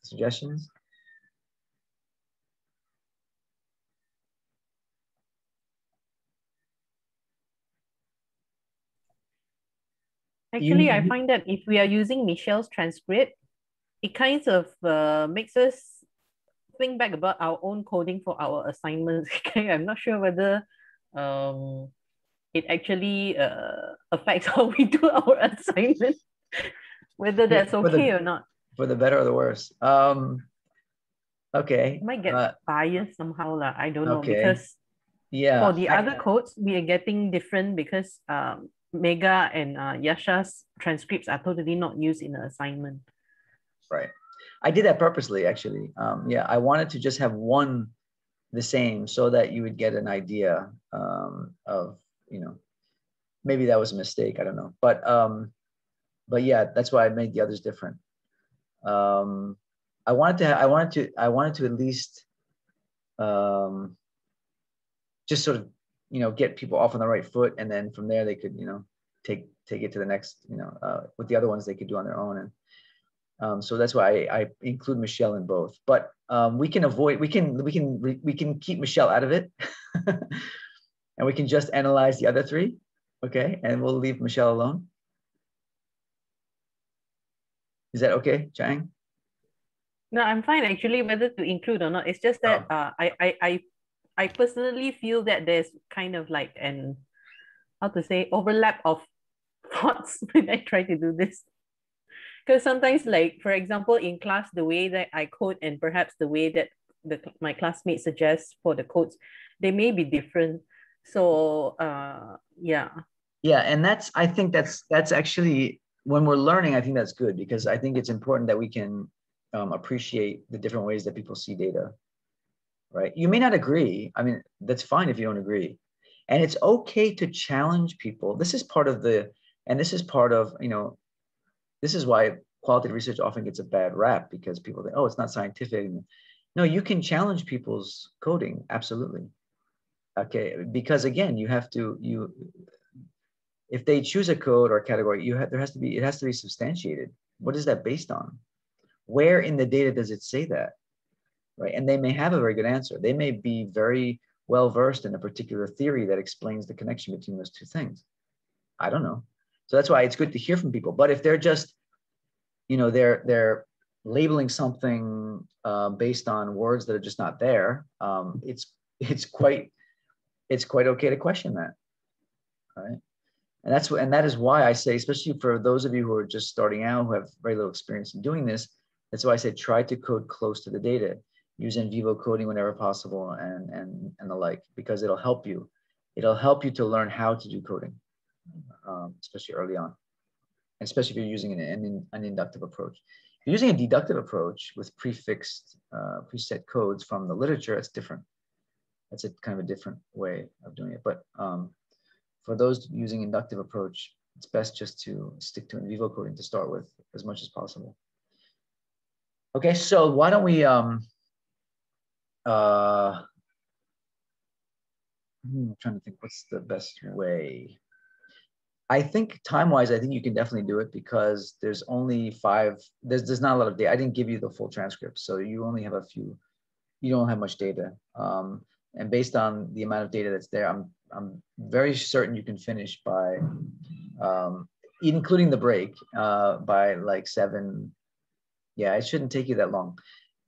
S1: suggestions?
S8: Actually, I find that if we are using Michelle's transcript, it kind of makes us think back about our own coding for our assignments. Okay, I'm not sure whether it actually affects how we do our assignment, whether that's okay or not.
S1: For the better or the worse. Okay.
S8: It might get biased somehow, I don't know,
S1: okay.
S8: because
S1: yeah,
S8: for the other codes, we are getting different because Mega and Yasha's transcripts are totally not used in the assignment.
S1: Right. I did that purposely, actually. Yeah, I wanted to just have one the same so that you would get an idea of, maybe that was a mistake. I don't know. But yeah, that's why I made the others different. I wanted to at least just sort of, get people off on the right foot, and then from there they could, take it to the next, with the other ones they could do on their own. And so that's why I include Michelle in both. But we can keep Michelle out of it, and we can just analyze the other 3, okay? And we'll leave Michelle alone. Is that okay, Chang?
S8: No, I'm fine actually, whether to include or not. It's just that I personally feel that there's kind of like an, how to say, overlap of thoughts when I try to do this. Because sometimes, like, for example, in class, the way that I code and perhaps the way that my classmates suggest for the codes, they may be different. So yeah.
S1: Yeah, and I think that's actually, when we're learning, I think that's good, because I think it's important that we can appreciate the different ways that people see data, right? You may not agree. I mean, that's fine if you don't agree. And it's okay to challenge people. This is part of this is why qualitative research often gets a bad rap, because people think, oh, it's not scientific. No, you can challenge people's coding, absolutely. Okay, because again, if they choose a code or a category, it has to be substantiated. What is that based on? Where in the data does it say that? Right? And they may have a very good answer. They may be very well versed in a particular theory that explains the connection between those 2 things. I don't know. So that's why it's good to hear from people. But if they're just, they're labeling something based on words that are just not there, it's quite okay to question that, right? And that is why I say, especially for those of you who are just starting out, who have very little experience in doing this, that's why I say try to code close to the data. Use in vivo coding whenever possible, and the like, because it'll help you. It'll help you to learn how to do coding, especially early on, and especially if you're using an inductive approach. If you're using a deductive approach with preset codes from the literature, it's different. That's a kind of a different way of doing it. But for those using inductive approach, it's best just to stick to in vivo coding to start with as much as possible. Okay, so why don't we I'm trying to think what's the best way. I think time-wise, I think you can definitely do it, because there's only 5, there's not a lot of data. I didn't give you the full transcript, so you only have a few, you don't have much data. And based on the amount of data that's there, I'm very certain you can finish by, including the break, by like 7. Yeah, it shouldn't take you that long.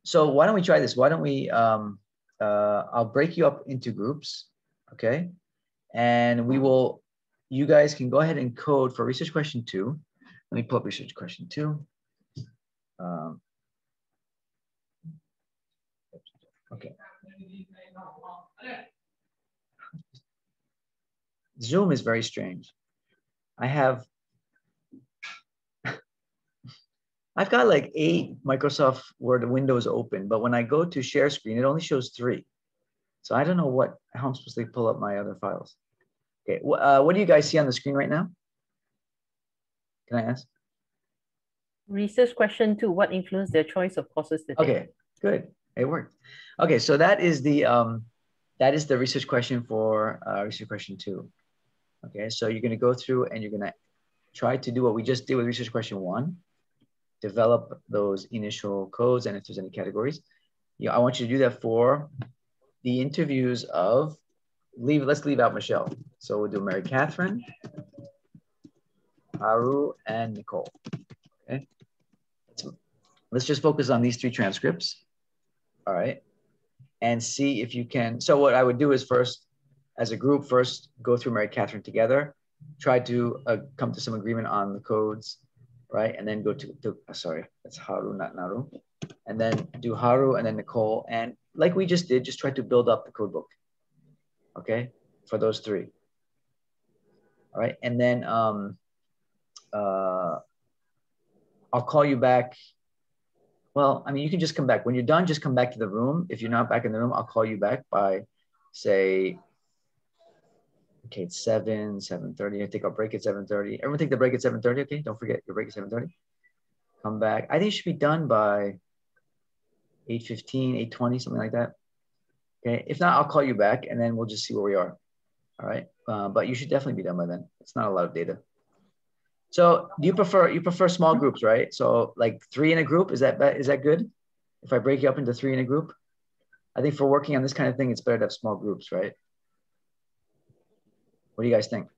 S1: So why don't we try this? Why don't we, I'll break you up into groups, okay? And you guys can go ahead and code for research question 2. Let me pull up research question 2. Um, okay. Zoom is very strange. I've got like 8 Microsoft Word windows open, but when I go to share screen, it only shows 3. So I don't know how I'm supposed to pull up my other files. Okay, what do you guys see on the screen right now? Can I ask?
S8: Research question 2, what influenced their choice of courses to take?
S1: Okay, good, it worked. Okay, so that is the research question for research question 2. Okay, so you're gonna go through and you're gonna try to do what we just did with research question 1, develop those initial codes and if there's any categories. Yeah, I want you to do that for the interviews of, let's leave out Michelle. So we'll do Mary Catherine, Haru, and Nicole. Okay. Let's just focus on these 3 transcripts. All right. And see if you can. So what I would do is first, as a group, first go through Mary Catherine together, try to come to some agreement on the codes, right? And then go to sorry, that's Haru, not Naru. And then do Haru and then Nicole. And like we just did, just try to build up the code book. Okay, for those 3. All right, and then I'll call you back. Well, I mean, you can just come back. When you're done, just come back to the room. If you're not back in the room, I'll call you back by, say, okay, it's 7:30. I think I'll break at 7:30. Everyone take the break at 7:30, okay? Don't forget your break at 7:30. Come back. I think it should be done by 8:15, 8:20, something like that. Okay, if not, I'll call you back and then we'll just see where we are. All right, but you should definitely be done by then. It's not a lot of data. So do you prefer small groups, right? So like 3 in a group, is that good? If I break you up into 3 in a group? I think for working on this kind of thing, it's better to have small groups, right? What do you guys think?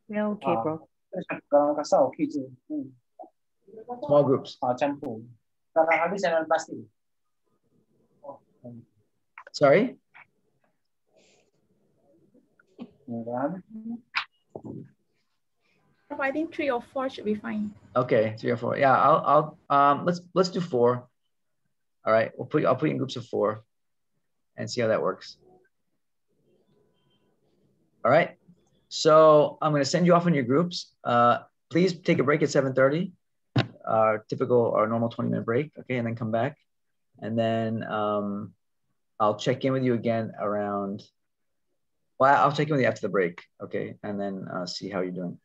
S8: Yeah, okay, bro.
S1: Small groups. Sorry?
S4: I think 3 or 4 should be fine.
S1: Okay, 3 or 4. Yeah, let's do 4. All right, I'll put you in groups of 4 and see how that works. All right. So I'm going to send you off in your groups. Please take a break at 7:30, typical or normal 20-minute break. Okay, and then come back, and then I'll check in with you again around. Well, I'll check in with you after the break. Okay, and then see how you're doing.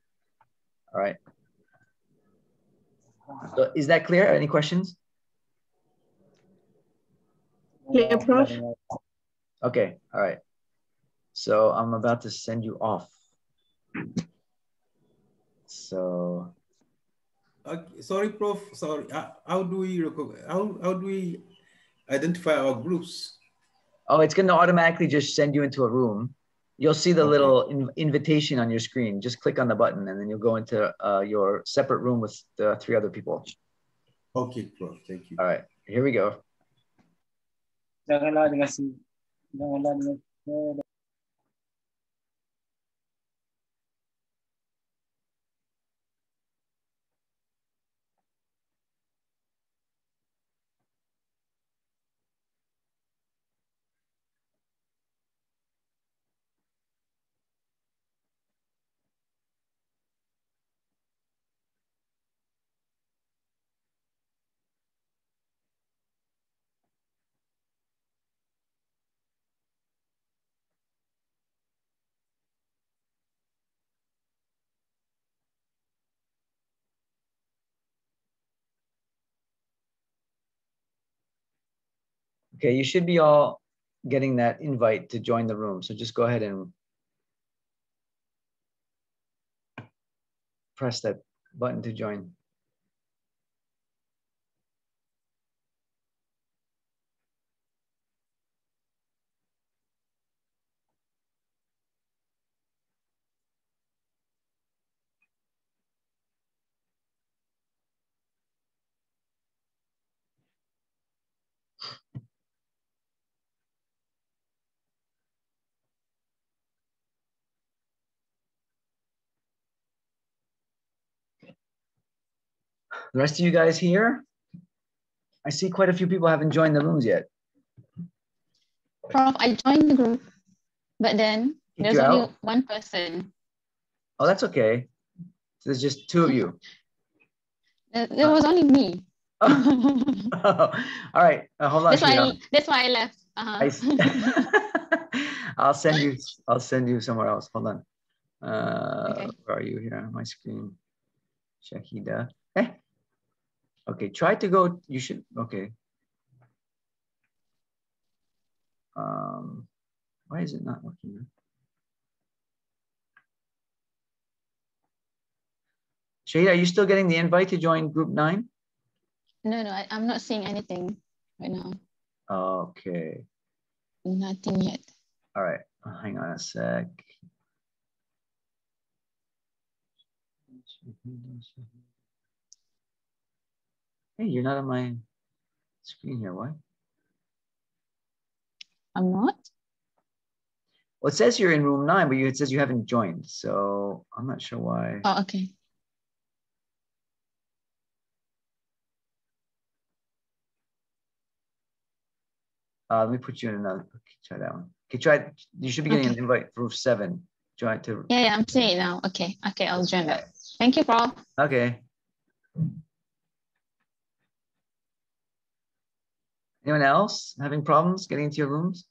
S1: All right. So is that clear? Any questions?
S12: Clear, Prof.
S1: Okay. All right. So I'm about to send you off. So.
S6: Okay, sorry, Prof. Sorry. How do we identify our groups?
S1: Oh, it's going to automatically just send you into a room. You'll see the little invitation on your screen. Just click on the button, and then you'll go into your separate room with the 3 other people.
S6: Okay, Prof. Thank you.
S1: All right, here we go. Okay, you should be all getting that invite to join the room. So just go ahead and press that button to join. The rest of you guys here? I see quite a few people haven't joined the rooms yet.
S14: Prof, I joined the group, but then there's only one person.
S1: Oh, that's okay. So there's just two of you.
S14: There was only me.
S1: All right, hold on.
S14: That's why I left.
S1: I'll send you somewhere else. Hold on. Okay. Where are you here on my screen? Shahida. Okay, try to go. You should. Okay. Why is it not working? Shahida, are you still getting the invite to join group 9?
S14: No, I'm not seeing anything right now.
S1: Okay.
S14: Nothing yet.
S1: All right, hang on a sec. Hey, you're not on my screen here. Why?
S14: I'm not?
S1: Well, it says you're in room 9, but it says you haven't joined. So I'm not sure why.
S14: Oh, okay.
S1: Let me put you in another. Okay, try that one. Okay, try. You should be getting an invite for room 7. Join to.
S14: Yeah, I'm seeing it now. Okay, I'll join that. Thank you, Prof.
S1: Okay. Anyone else having problems getting into your rooms?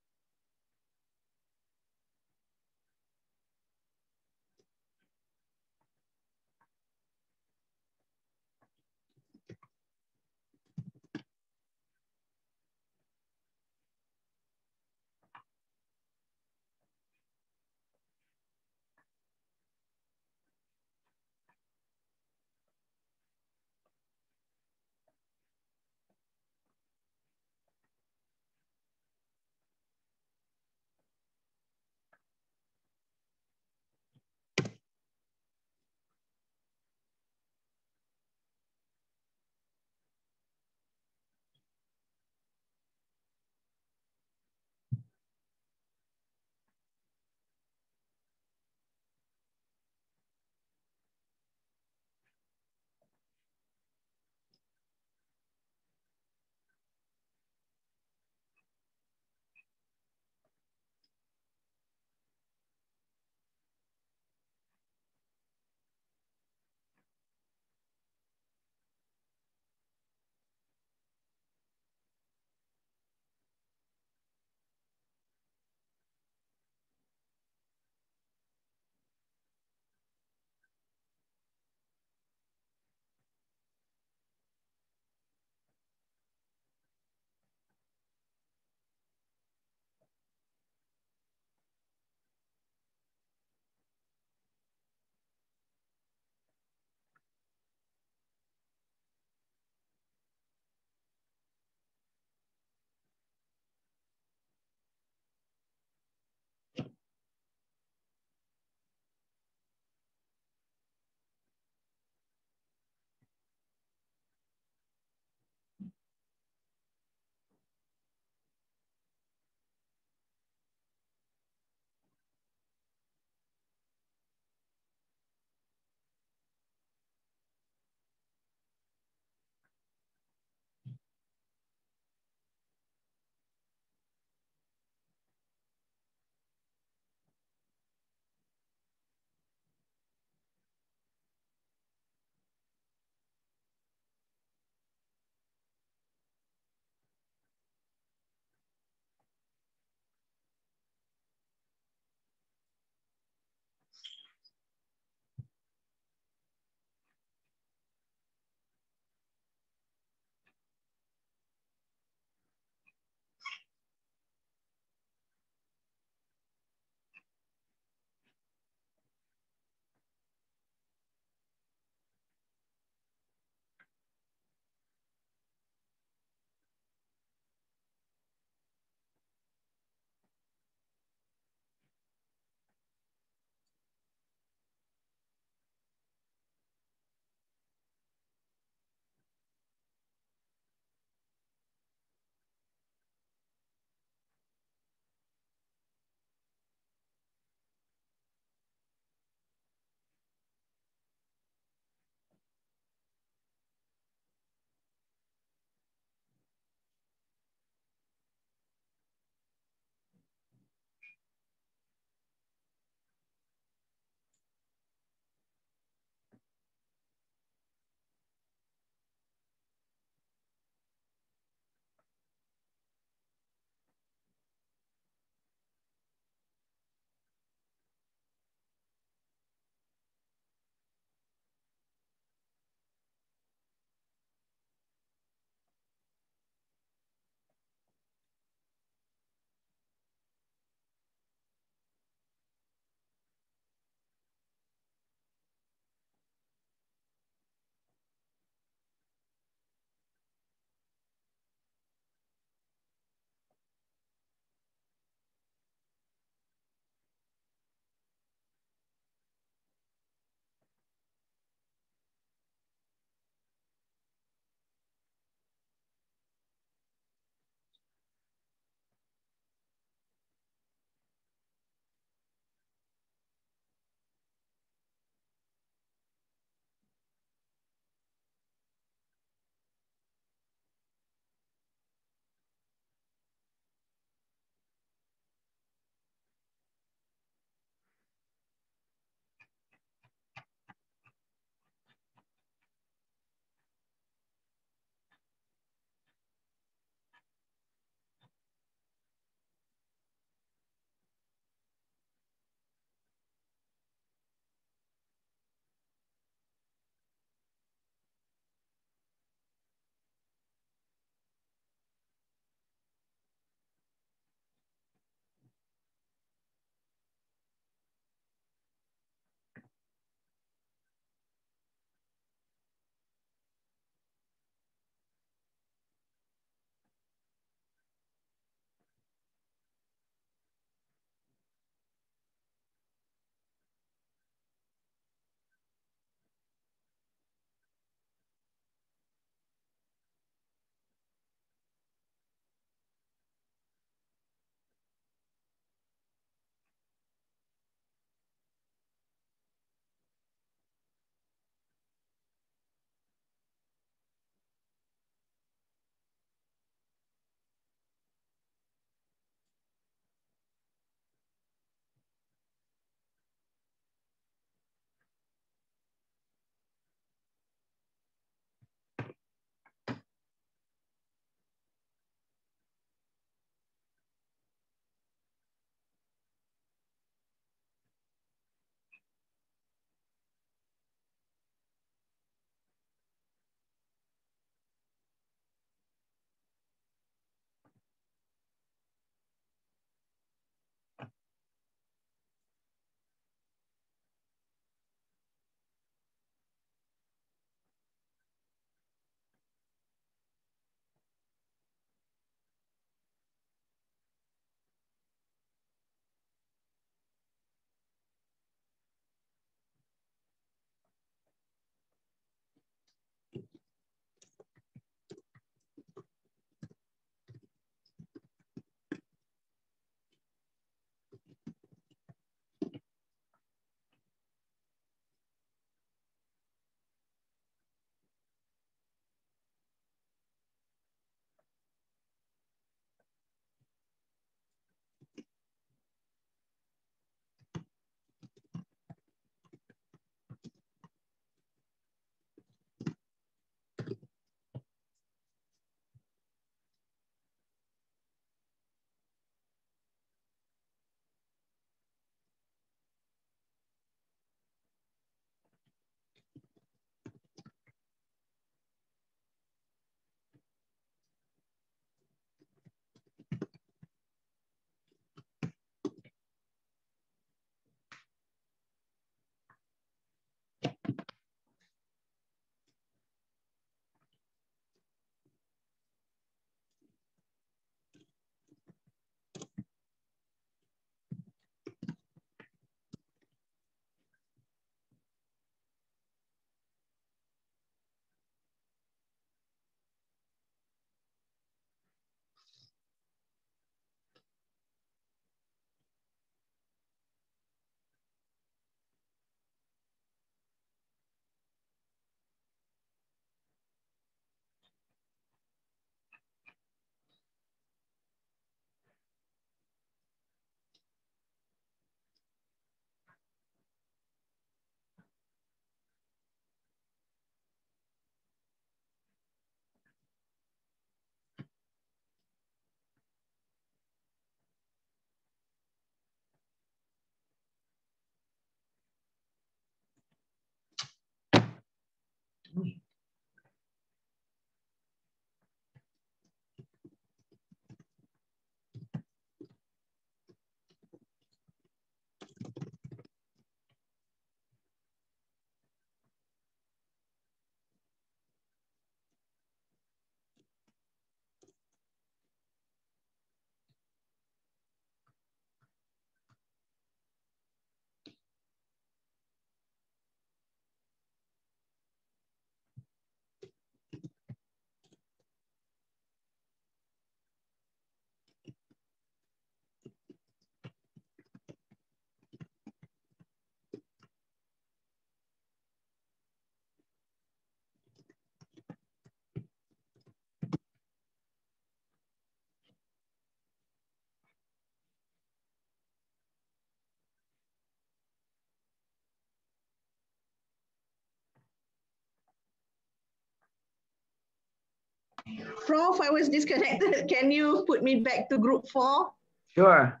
S12: Prof, I was disconnected. Can you put me back to group 4?
S1: Sure.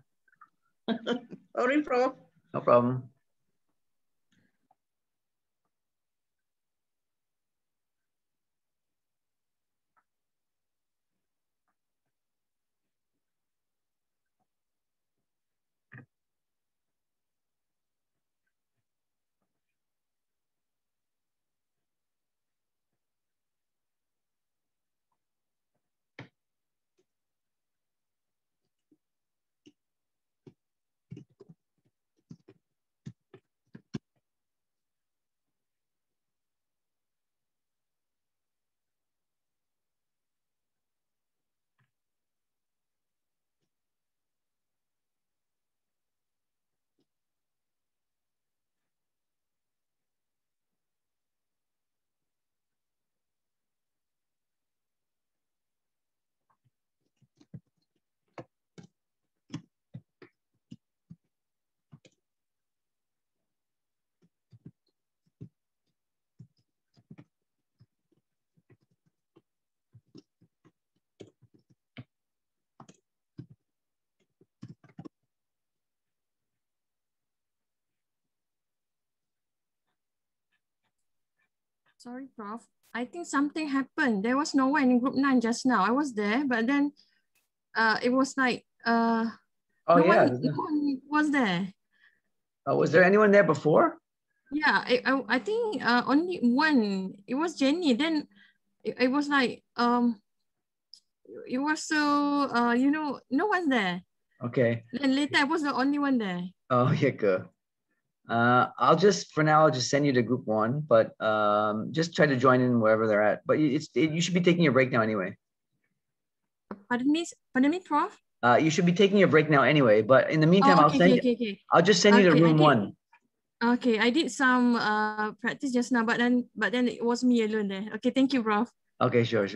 S12: Sorry, Prof.
S1: No problem.
S15: Sorry, Prof. I think something happened. There was no one in group 9 just now. I was there, but then it was like
S1: Oh
S15: no
S1: yeah.
S15: one was there.
S1: Was there anyone there before?
S15: Yeah, I think only one. It was Jenny. Then it was like it was so you know, no one there.
S1: Okay.
S15: Then later I was the only one there.
S1: Oh yeah, good. I'll just send you to group 1, but just try to join in wherever they're at. But you should be taking a break now anyway.
S15: Pardon me, Prof.
S1: You should be taking a break now anyway. But in the meantime,
S15: Oh, okay.
S1: I'll just send you to room 1.
S15: Okay, I did some practice just now, but then it was me alone there. Okay, thank you, Prof.
S1: Okay, sure.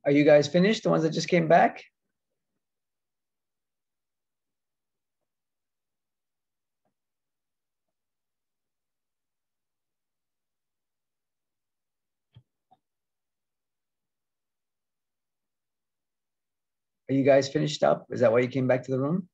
S1: Are you guys finished? The ones that just came back? Are you guys finished up? Is that why you came back to the room?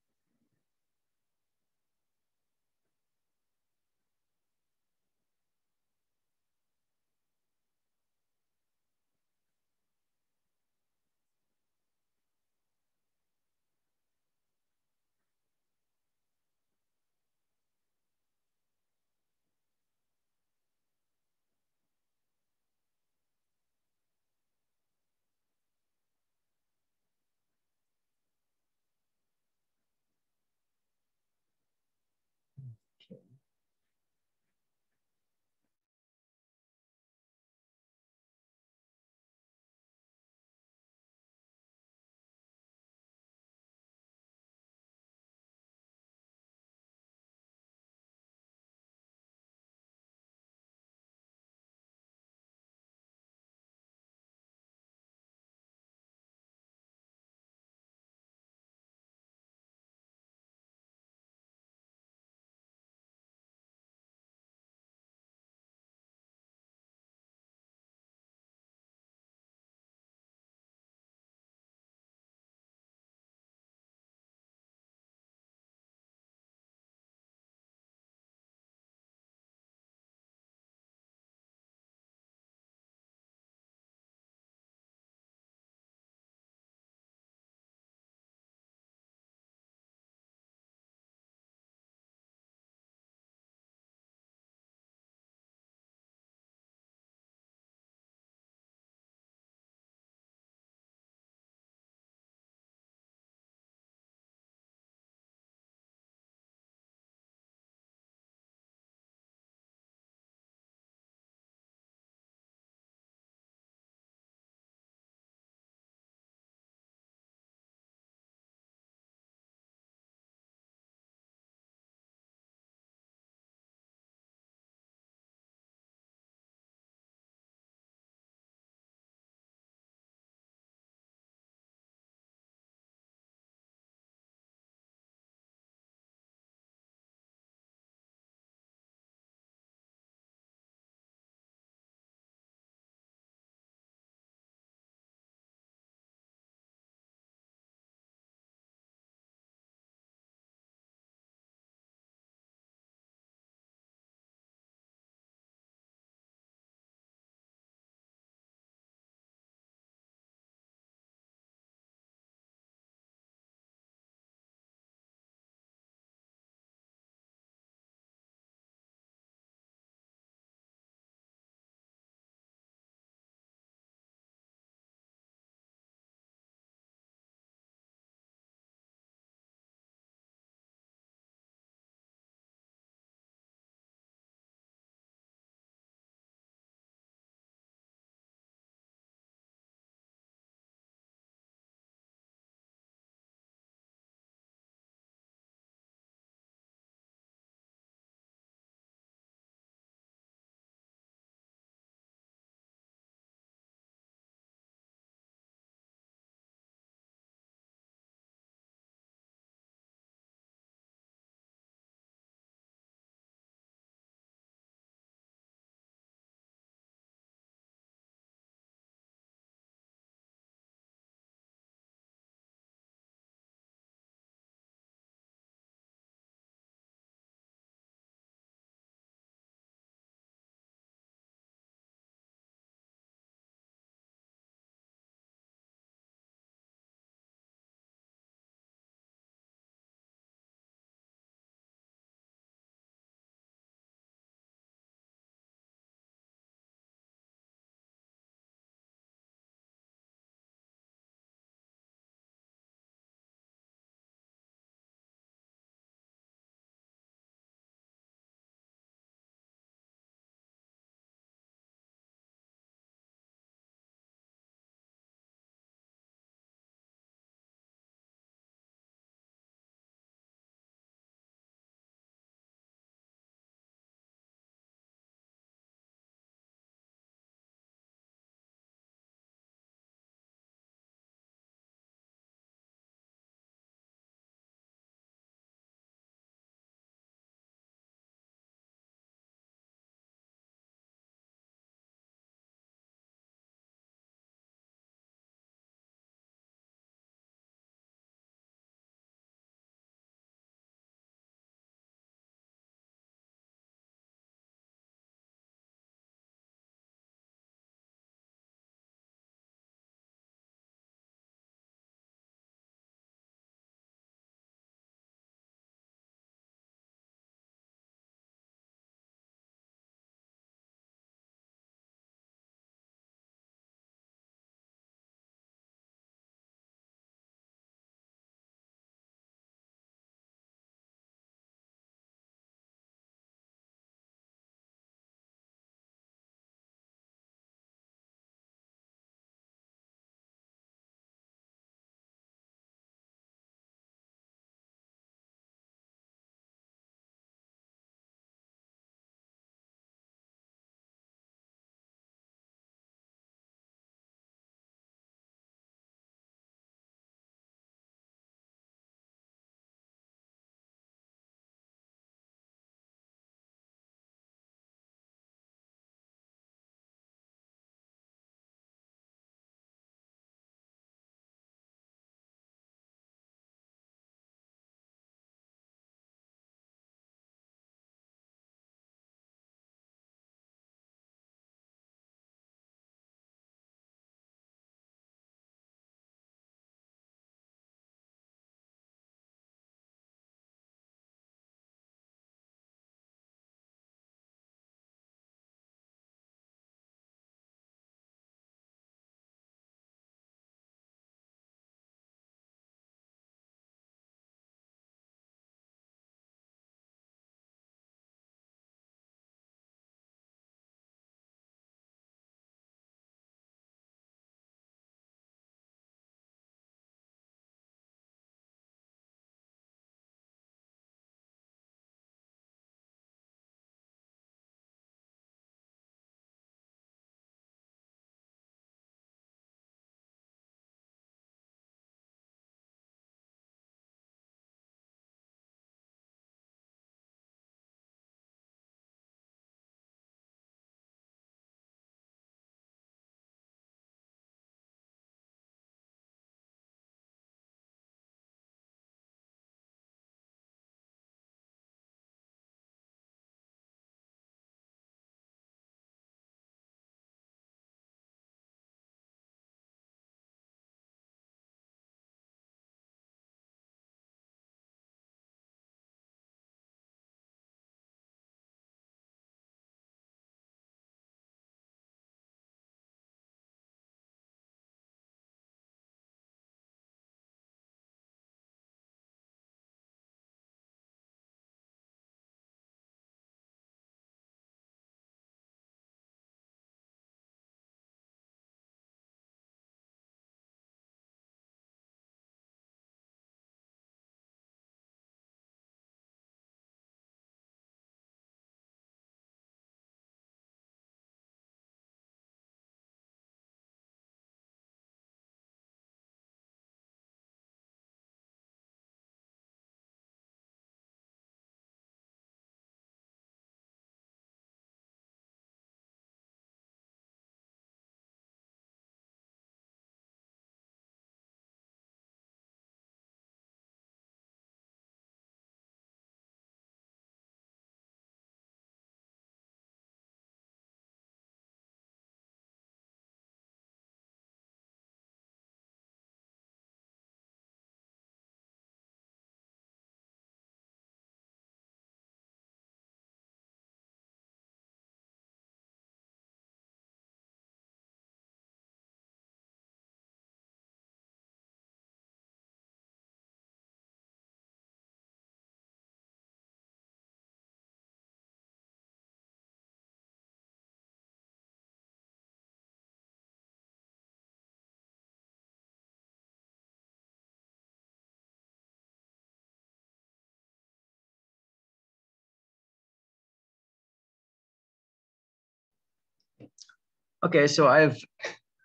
S1: Okay, so I've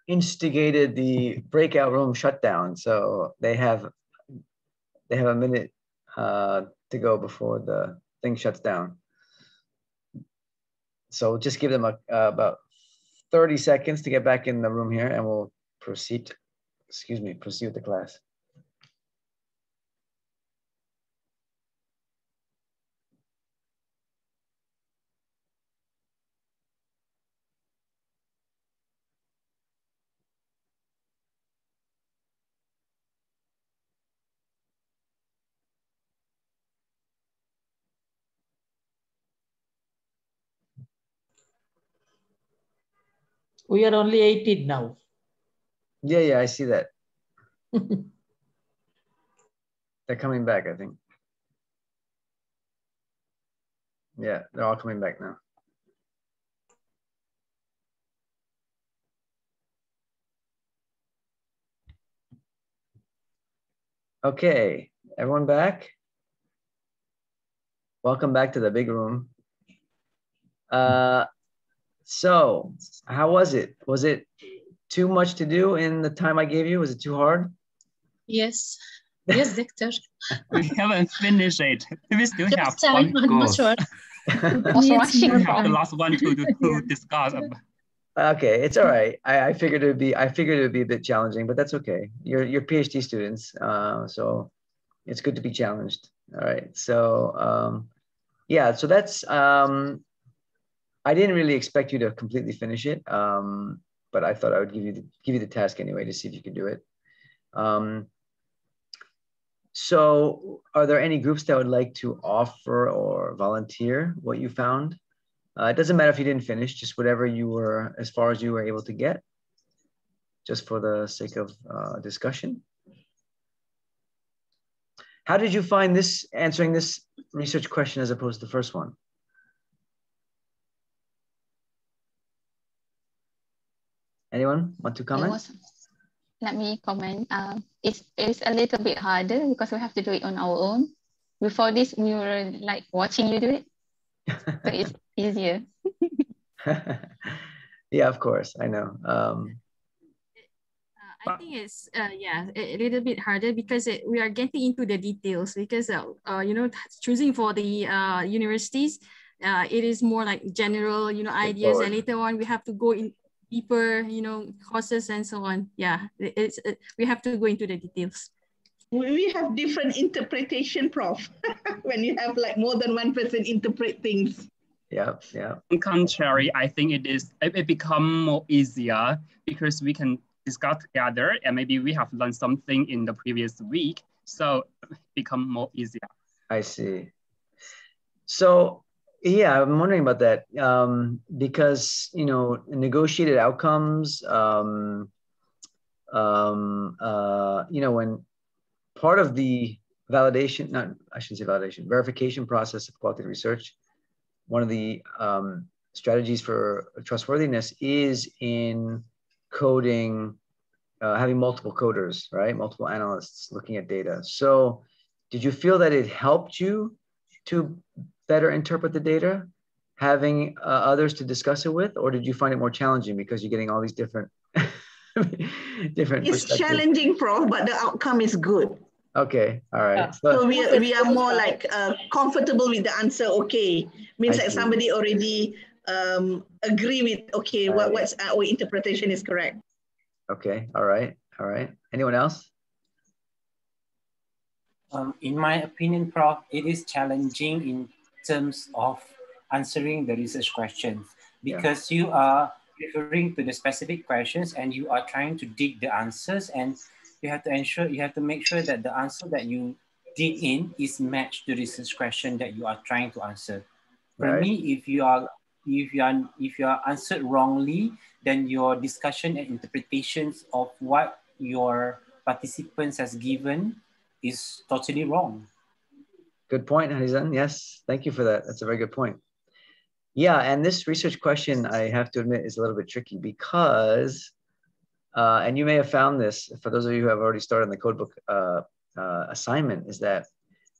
S1: instigated the breakout room shutdown. So they have a minute to go before the thing shuts down. So just give them about 30 seconds to get back in the room here, and we'll proceed with the class.
S9: We are only 18 now.
S1: Yeah, I see that. They're coming back, I think. Yeah, they're all coming back now. Okay, everyone back? Welcome back to the big room. So how was it? Was it too much to do in the time I gave you? Was it too hard?
S16: Yes. Yes, Victor.
S11: We haven't finished it. We still have
S16: I'm
S11: one
S16: not sure.
S11: We
S16: rushing.
S11: have the last one to discuss.
S1: Okay, it's all right. I figured it would be a bit challenging, but that's okay. You're PhD students, so it's good to be challenged. All right. So yeah, so that's I didn't really expect you to completely finish it, but I thought I would give you the task anyway to see if you could do it. So are there any groups that would like to offer or volunteer what you found? It doesn't matter if you didn't finish, just whatever you were, as far as you were able to get, just for the sake of discussion. How did you find answering this research question as opposed to the first one? Anyone want to comment?
S14: Let me comment. It's a little bit harder because we have to do it on our own. Before this, we were like watching you do it. So it's easier.
S1: Yeah, of course, I know.
S15: I think it's a little bit harder because we are getting into the details because you know, choosing for the universities, it is more like general, you know, ideas, and later on we have to go in deeper, you know, courses and so on. Yeah, we have to go into the details.
S12: We have different interpretation, Prof. When you have like more than one person interpret things.
S1: Yeah.
S11: On contrary, I think it become more easier because we can discuss together and maybe we have learned something in the previous week, so it become more easier.
S1: I see. So yeah, I'm wondering about that because, you know, negotiated outcomes, you know, when part of the verification process of qualitative research, one of the strategies for trustworthiness is in coding, having multiple coders, right? Multiple analysts looking at data. So did you feel that it helped you to better interpret the data, having others to discuss it with, or did you find it more challenging because you're getting all these different
S12: It's challenging, Prof, but the outcome is good.
S1: Okay, all right.
S12: So we are more like comfortable with the answer. Okay, means like somebody already agree with what's our interpretation is correct.
S1: Okay, all right. Anyone else?
S17: In my opinion, Prof, it is challenging in terms of answering the research questions because you are referring to the specific questions and you are trying to dig the answers, and you have to make sure that the answer that you dig in is matched to the research question that you are trying to answer. For me, if you are answered wrongly, then your discussion and interpretations of what your participants has given is totally wrong.
S1: Good point, Harizan. Yes, thank you for that. That's a very good point. Yeah, and this research question, I have to admit, is a little bit tricky because, and you may have found this, for those of you who have already started on the codebook assignment, is that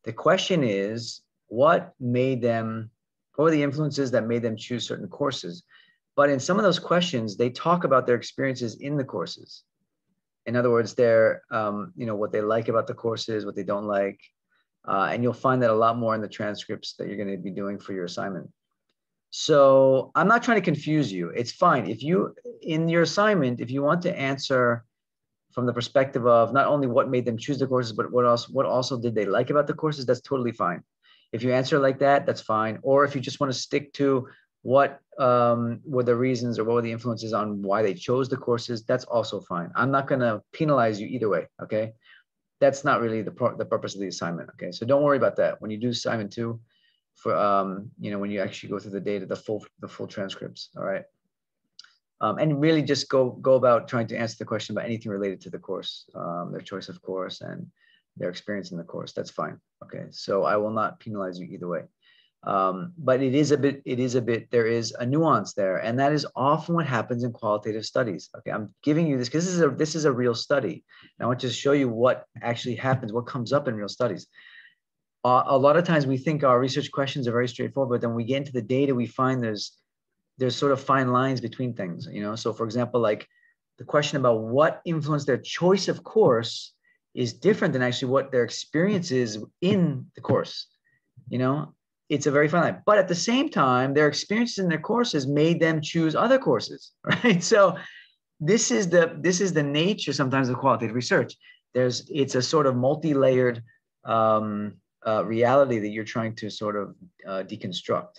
S1: the question is, what were the influences that made them choose certain courses? But in some of those questions, they talk about their experiences in the courses. In other words, their, what they like about the courses, what they don't like. And you'll find that a lot more in the transcripts that you're going to be doing for your assignment. So I'm not trying to confuse you. It's fine. If you, in your assignment, if you want to answer from the perspective of not only what made them choose the courses, but what also did they like about the courses, that's totally fine. If you answer like that, that's fine. Or if you just want to stick to what were the reasons or what were the influences on why they chose the courses, that's also fine. I'm not going to penalize you either way, okay? That's not really the purpose of the assignment, okay? So don't worry about that. When you do assignment 2, for when you actually go through the data, the full transcripts, all right? And really just go about trying to answer the question about anything related to the course, their choice of course and their experience in the course. That's fine, okay? So I will not penalize you either way. But there is a nuance there, and that is often what happens in qualitative studies. Okay, I'm giving you this because this is a real study. And I want to show you what actually happens, what comes up in real studies. A lot of times we think our research questions are very straightforward, but then we get into the data, we find there's sort of fine lines between things, So for example, like the question about what influenced their choice of course is different than actually what their experience is in the course, It's a very fine line, but at the same time, their experiences in their courses made them choose other courses, right? So this is the nature sometimes of qualitative research. It's a sort of multi-layered reality that you're trying to sort of deconstruct.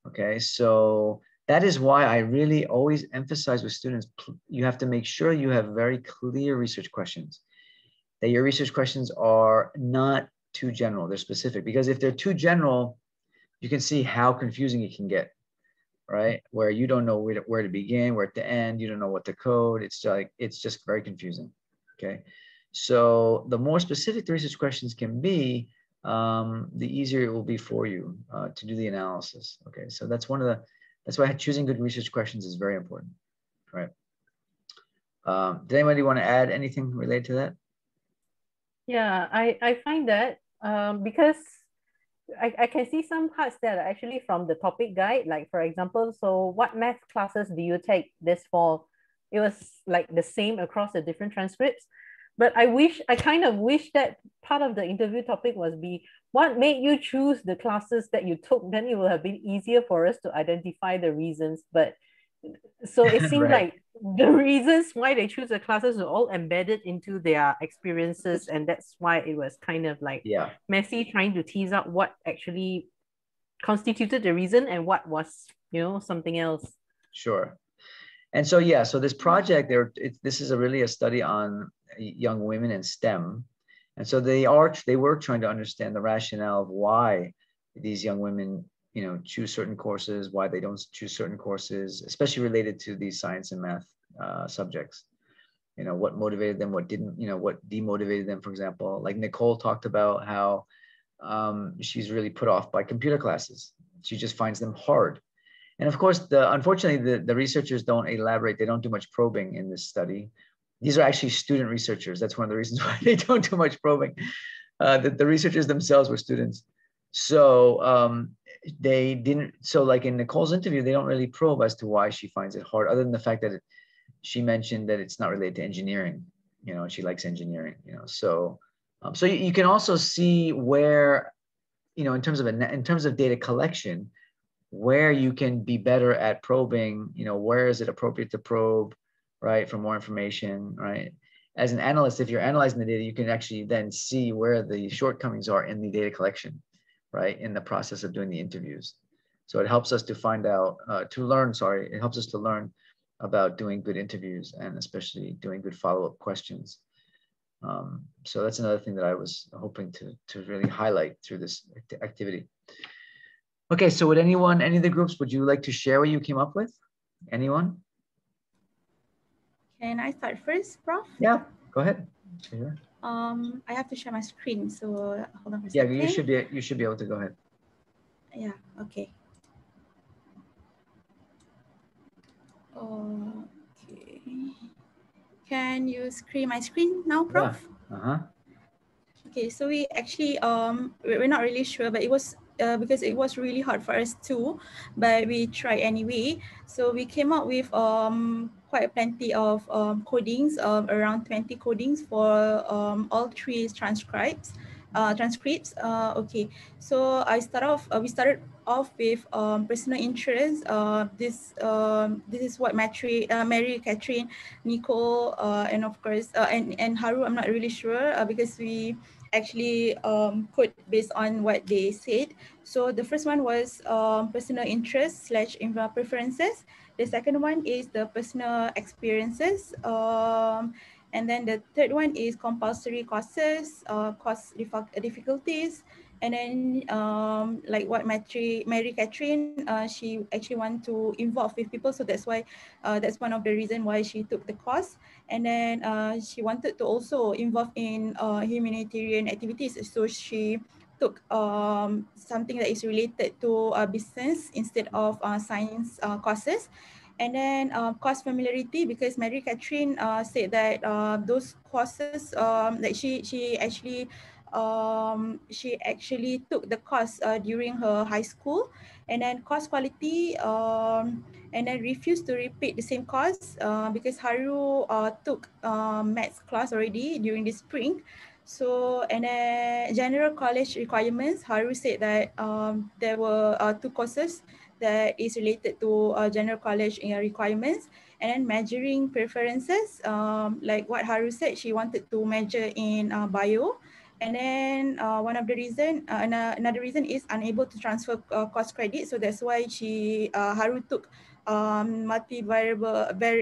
S1: Okay, so that is why I really always emphasize with students, you have to make sure you have very clear research questions, that your research questions are not too general, they're specific, because if they're too general, you can see how confusing it can get, right? Where you don't know where to begin, where to end, you don't know what to code. It's just very confusing, okay? So the more specific the research questions can be, the easier it will be for you to do the analysis, okay? So that's why choosing good research questions is very important, right? Did anybody want to add anything related to that?
S8: Yeah, I find that because I can see some parts that are actually from the topic guide, like for example, so what math classes do you take this fall? It was like the same across the different transcripts, but I kind of wish that part of the interview topic was what made you choose the classes that you took, then it would have been easier for us to identify the reasons. But so it seemed
S1: right.
S8: like the reasons why they choose the classes were all embedded into their experiences, and that's why it was kind of like messy trying to tease out what actually constituted the reason and what was something else.
S1: Sure. And so so this project this is really a study on young women in STEM, and so they were trying to understand the rationale of why these young women choose certain courses, why they don't choose certain courses, especially related to these science and math subjects. What motivated them, what didn't, what demotivated them, for example. Like Nicole talked about how she's really put off by computer classes. She just finds them hard. And of course, unfortunately, the researchers don't elaborate. They don't do much probing in this study. These are actually student researchers. That's one of the reasons why they don't do much probing. The researchers themselves were students. So they didn't, so like in Nicole's interview, they don't really probe as to why she finds it hard, other than the fact that she mentioned that it's not related to engineering, she likes engineering, so you can also see where, in terms of data collection, where you can be better at probing, where is it appropriate to probe, right, for more information, right? As an analyst, if you're analyzing the data, you can actually then see where the shortcomings are in the data collection, right, in the process of doing the interviews. So it helps us to it helps us to learn about doing good interviews and especially doing good follow-up questions. So that's another thing that I was hoping to really highlight through this activity. Okay, so would any of the groups, would you like to share what you came up with? Anyone?
S4: Can I start first, Prof?
S1: Yeah, go ahead. Sure.
S4: I have to share my screen, so hold on for a
S1: second.
S4: Yeah,
S1: you should be able to go ahead.
S4: Yeah, okay. Okay. Can you screen my screen now, Prof?
S1: Yeah.
S4: Okay, so we actually we're not really sure, but it was because it was really hard for us too, but we tried anyway. So we came up with quite plenty of codings, around 20 codings for all three transcripts. Okay, so we started off with personal interest. This is what Mary, Catherine, Nicole, and of course and Haru. I'm not really sure because we actually code based on what they said. So the first one was personal interest / preferences. The second one is the personal experiences. And then the third one is compulsory courses, course difficulties. And then like what Mary Catherine, she actually want to involve with people. So that's one of the reason why she took the course. And then she wanted to also involve in humanitarian activities. So she took something that is related to business instead of science courses. And then course familiarity, because Mary Catherine said that those courses that she actually took the course during her high school. And then course quality, and then refused to repeat the same course because Haru took maths class already during the spring. So, and then general college requirements, Haru said that there were two courses that is related to general college requirements. And then measuring preferences, like what Haru said, she wanted to measure in bio. And then another reason is unable to transfer course credit. So that's why Haru took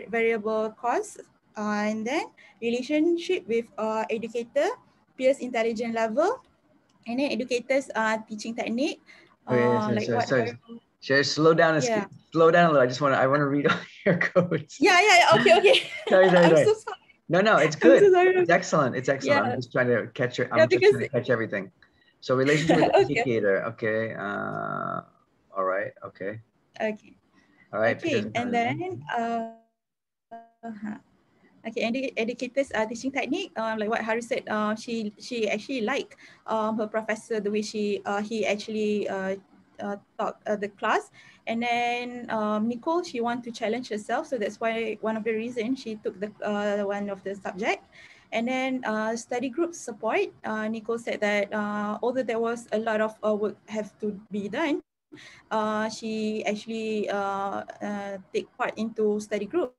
S4: variable course. And then relationship with educator, peers intelligence level, and then educators teaching technique. Like what
S1: sorry. Sure, slow down a little. I want to read all your codes.
S4: Yeah. Okay.
S1: Sorry.
S4: I'm so sorry.
S1: No, it's good.
S4: I'm so sorry.
S1: It's excellent.
S4: Yeah.
S1: I'm just trying to catch it. I'm just trying to catch everything. So relationship with educator. Okay. All right. Okay.
S4: Okay.
S1: All right.
S4: Okay. And then educators teaching technique, like what Harry said, she actually liked her professor, the way he actually taught the class. And then Nicole, she want to challenge herself, so that's why one of the reasons she took the one of the subject. And then study group support, Nicole said that although there was a lot of work have to be done, she actually take part into study groups.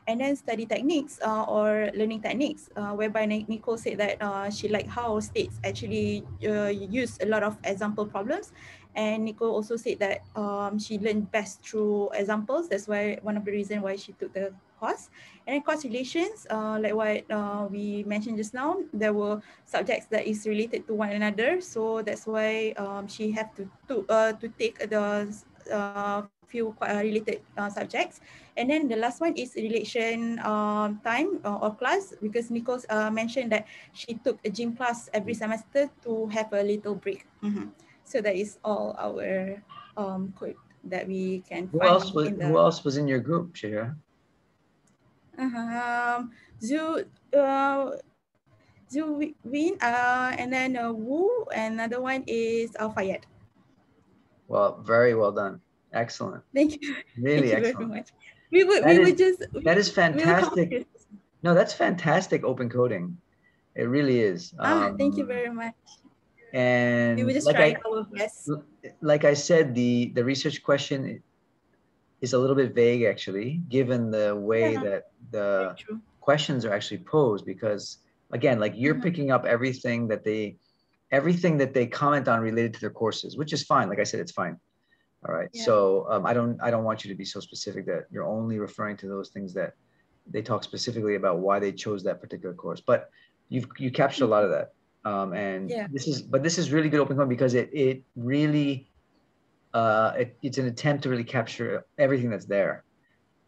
S4: And then study techniques or learning techniques, whereby Nicole said that she liked how states actually use a lot of example problems. And Nicole also said that she learned best through examples. That's why one of the reasons why she took the course. And then course relations, like what we mentioned just now, there were subjects that is related to one another. So that's why she have to take the few related subjects. And then the last one is relation time or class, because Nicole mentioned that she took a gym class every semester to have a little break. So that is all our code that we can
S1: Who
S4: find
S1: Who else was in your group, Shira?
S4: Win, and then Wu, and another one is Fayed.
S1: Well, very well done. Excellent.
S4: Thank you.
S1: Really
S4: Thank you
S1: excellent.
S4: Very much.
S1: That is fantastic. No, that's fantastic open coding. It really is.
S4: Thank you very much.
S1: And
S4: we were just trying our best.
S1: Like I said, the research question is a little bit vague, actually, given the way that the questions are actually posed, because again, like you're picking up everything that they comment on related to their courses, which is fine. Like I said, it's fine. All right. Yeah. So I don't want you to be so specific that you're only referring to those things that they talk specifically about why they chose that particular course. But you captured a lot of that. And this is really good open code, because it really it's an attempt to really capture everything that's there,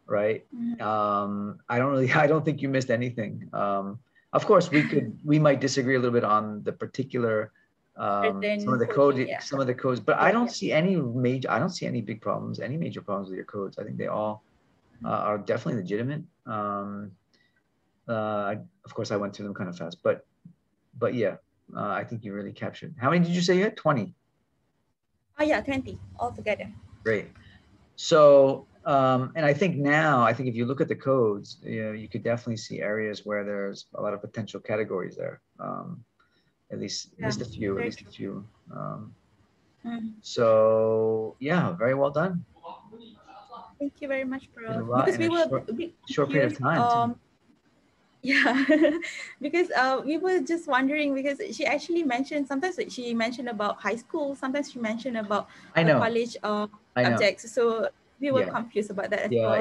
S1: right? I don't think you missed anything. Of course, we might disagree a little bit on the particular some of the codes, but I don't see any big problems, any major problems with your codes. I think they all are definitely legitimate. Of course, I went through them kind of fast, but yeah, I think you really captured. How many did you say you had? 20.
S4: Oh yeah, 20 altogether.
S1: Great. So, and I think now, I think if you look at the codes, you could definitely see areas where there's a lot of potential categories there. At least a few. So yeah, very well done.
S4: Thank you very much,
S1: Did a
S4: Prof.
S1: lot
S4: Because
S1: in
S4: we
S1: a
S4: were a bit
S1: short period of time too.
S4: Yeah, because we were just wondering, because she actually mentioned, sometimes she mentioned about high school, sometimes she mentioned about college subjects. So we were confused about that as well.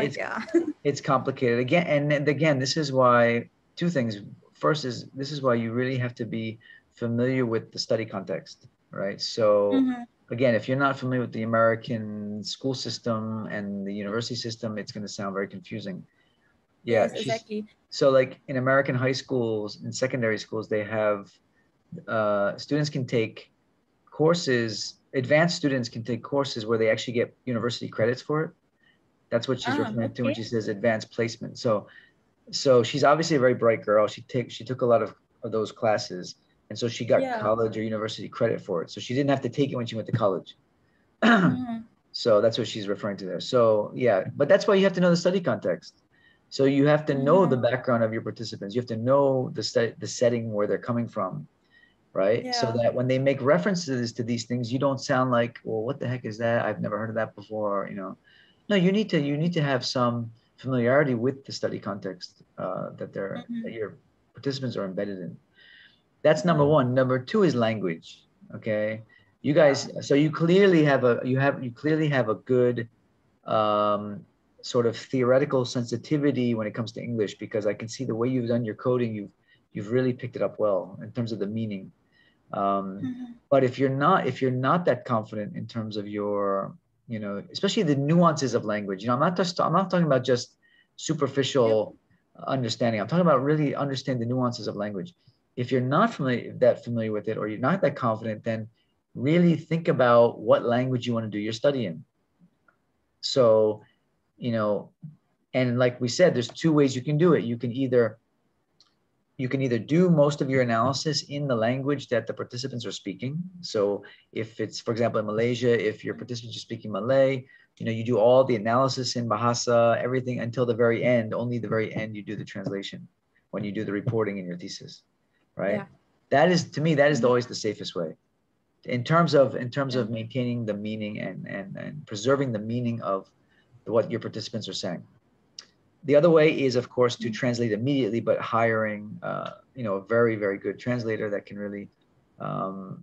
S1: It's complicated again, and again, this is why two things. First is this is why you really have to be familiar with the study context, right? So again, if you're not familiar with the American school system and the university system, it's going to sound very confusing. Yeah,
S4: yes, exactly.
S1: So like in American high schools and secondary schools, they have students can take courses, advanced students can take courses where they actually get university credits for it. That's what she's referring to when she says advanced placement. So she's obviously a very bright girl. She took a lot of those classes, and so she got college or university credit for it. So she didn't have to take it when she went to college. So that's what she's referring to there. So yeah, but that's why you have to know the study context. So you have to know the background of your participants. You have to know the setting where they're coming from, right? So that when they make references to these things, you don't sound like, well, what the heck is that? I've never heard of that before. No, you need to have some familiarity with the study context that your participants are embedded in. That's number one. Number two is language. Okay, you guys. So you clearly have a good sort of theoretical sensitivity when it comes to English, because I can see the way you've done your coding. You've really picked it up well in terms of the meaning. But if you're not that confident in terms of your, especially the nuances of language, I'm not talking about just superficial understanding. I'm talking about really understanding the nuances of language. If you're not familiar with it, or you're not that confident, then really think about what language you want to do your study in. So, and like we said, there's two ways you can do it. You can either do most of your analysis in the language that the participants are speaking. So if it's, for example, in Malaysia, if your participants are speaking Malay, you do all the analysis in Bahasa, everything until the very end. Only the very end you do the translation when you do the reporting in your thesis, right? That is, to me, always the safest way in terms of maintaining the meaning and preserving the meaning of what your participants are saying. The other way is, of course, to translate immediately, but hiring, a very, very good translator that can really, so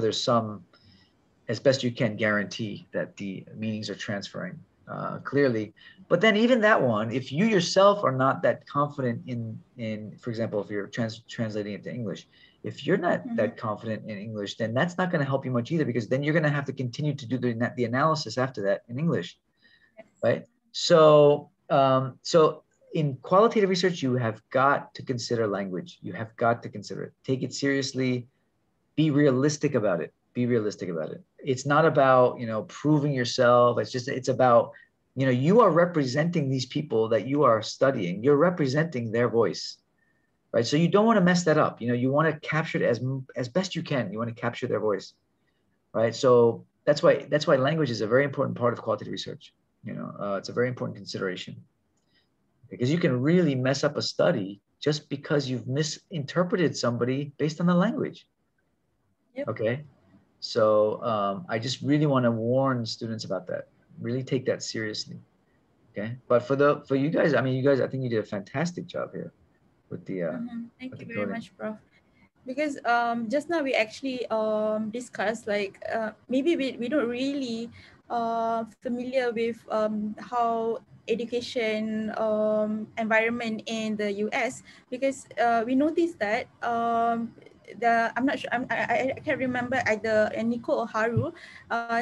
S1: there's some, as best you can, guarantee that the meanings are transferring clearly. But then even that one, if you yourself are not that confident in, for example, if you're translating it to English, if you're not that confident in English, then that's not going to help you much either, because then you're going to have to continue to do the analysis after that in English, right? So in qualitative research, you have got to consider language. You have got to consider it. Take it seriously. Be realistic about it. It's not about, proving yourself. It's about, you are representing these people that you are studying. You're representing their voice, right? So you don't want to mess that up. You want to capture it as best you can. You want to capture their voice, right? So that's why language is a very important part of qualitative research. It's a very important consideration, because you can really mess up a study just because you've misinterpreted somebody based on the language. Okay. So I just really want to warn students about that. Really take that seriously. Okay. But for you guys, I think you did a fantastic job here with the
S4: Thank you very much, Prof. Because just now we actually discussed, like maybe we don't really familiar with how education environment in the US, because we noticed that I'm not sure, I can't remember either Nicole or Haru,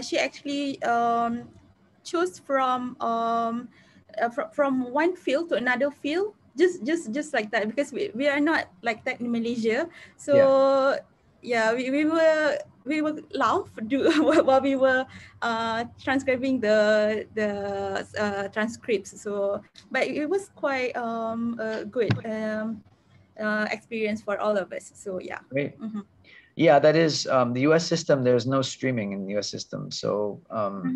S4: she actually chose from one field to another field, just like that, because we are not like that in Malaysia. So we were laugh while we were transcribing the transcripts. So but it was quite a good experience for all of us. So yeah.
S1: Great. Yeah, that is the U.S. system. There's no streaming in the U.S. system, so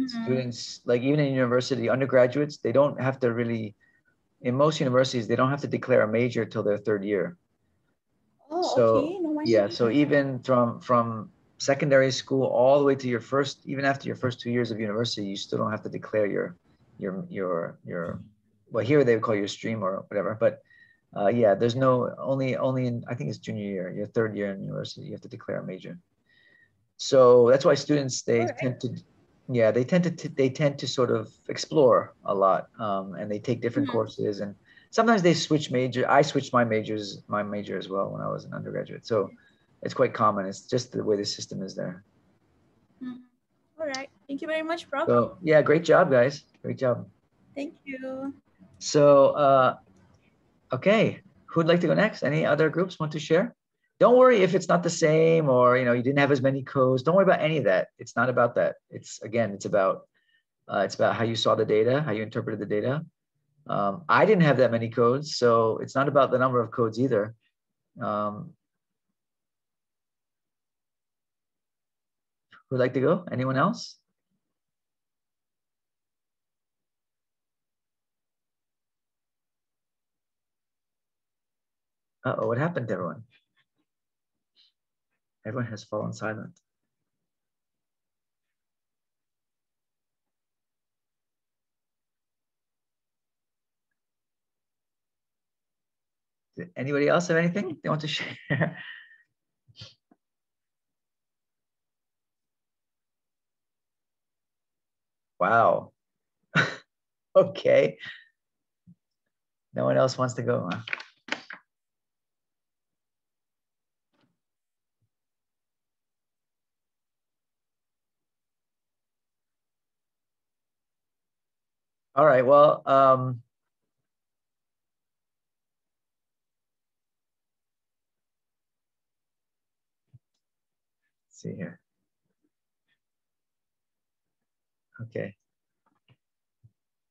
S1: students, like even in university, undergraduates, they don't have to really. In most universities, they don't have to declare a major till their third year.
S4: Oh,
S1: So
S4: okay. No wonder.
S1: yeah, so even from secondary school all the way to your first, even after your first 2 years of university, you still don't have to declare your. Well, here they would call your stream or whatever, but. Yeah, there's no only in I think it's junior year, your third year in university, you have to declare a major. So that's why students they tend to, yeah, they tend to sort of explore a lot, and they take different courses, and sometimes they switch major. I switched my major as well when I was an undergraduate, so it's quite common. It's just the way the system is there.
S4: All right, thank you very much, Prof.
S1: So yeah, great job, guys. Great job.
S4: Thank you.
S1: So okay, who'd like to go next? Any other groups want to share? Don't worry if it's not the same or you didn't have as many codes. Don't worry about any of that. It's not about that. It's about how you saw the data, how you interpreted the data. I didn't have that many codes, so it's not about the number of codes either. Who'd like to go? Anyone else? Uh-oh, what happened to everyone? Everyone has fallen silent. Did anybody else have anything they want to share? Wow. Okay. No one else wants to go, huh? All right, well, let's see here. Okay.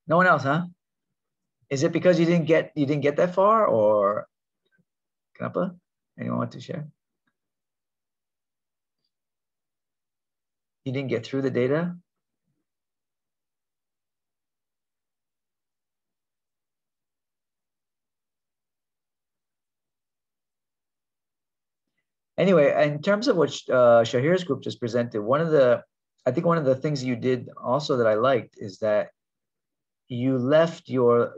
S1: No one else, huh? Is it because you didn't get that far, or Kenapa? Anyone want to share? You didn't get through the data? Anyway, in terms of what Shahir's group just presented, I think one of the things you did also that I liked is that you left your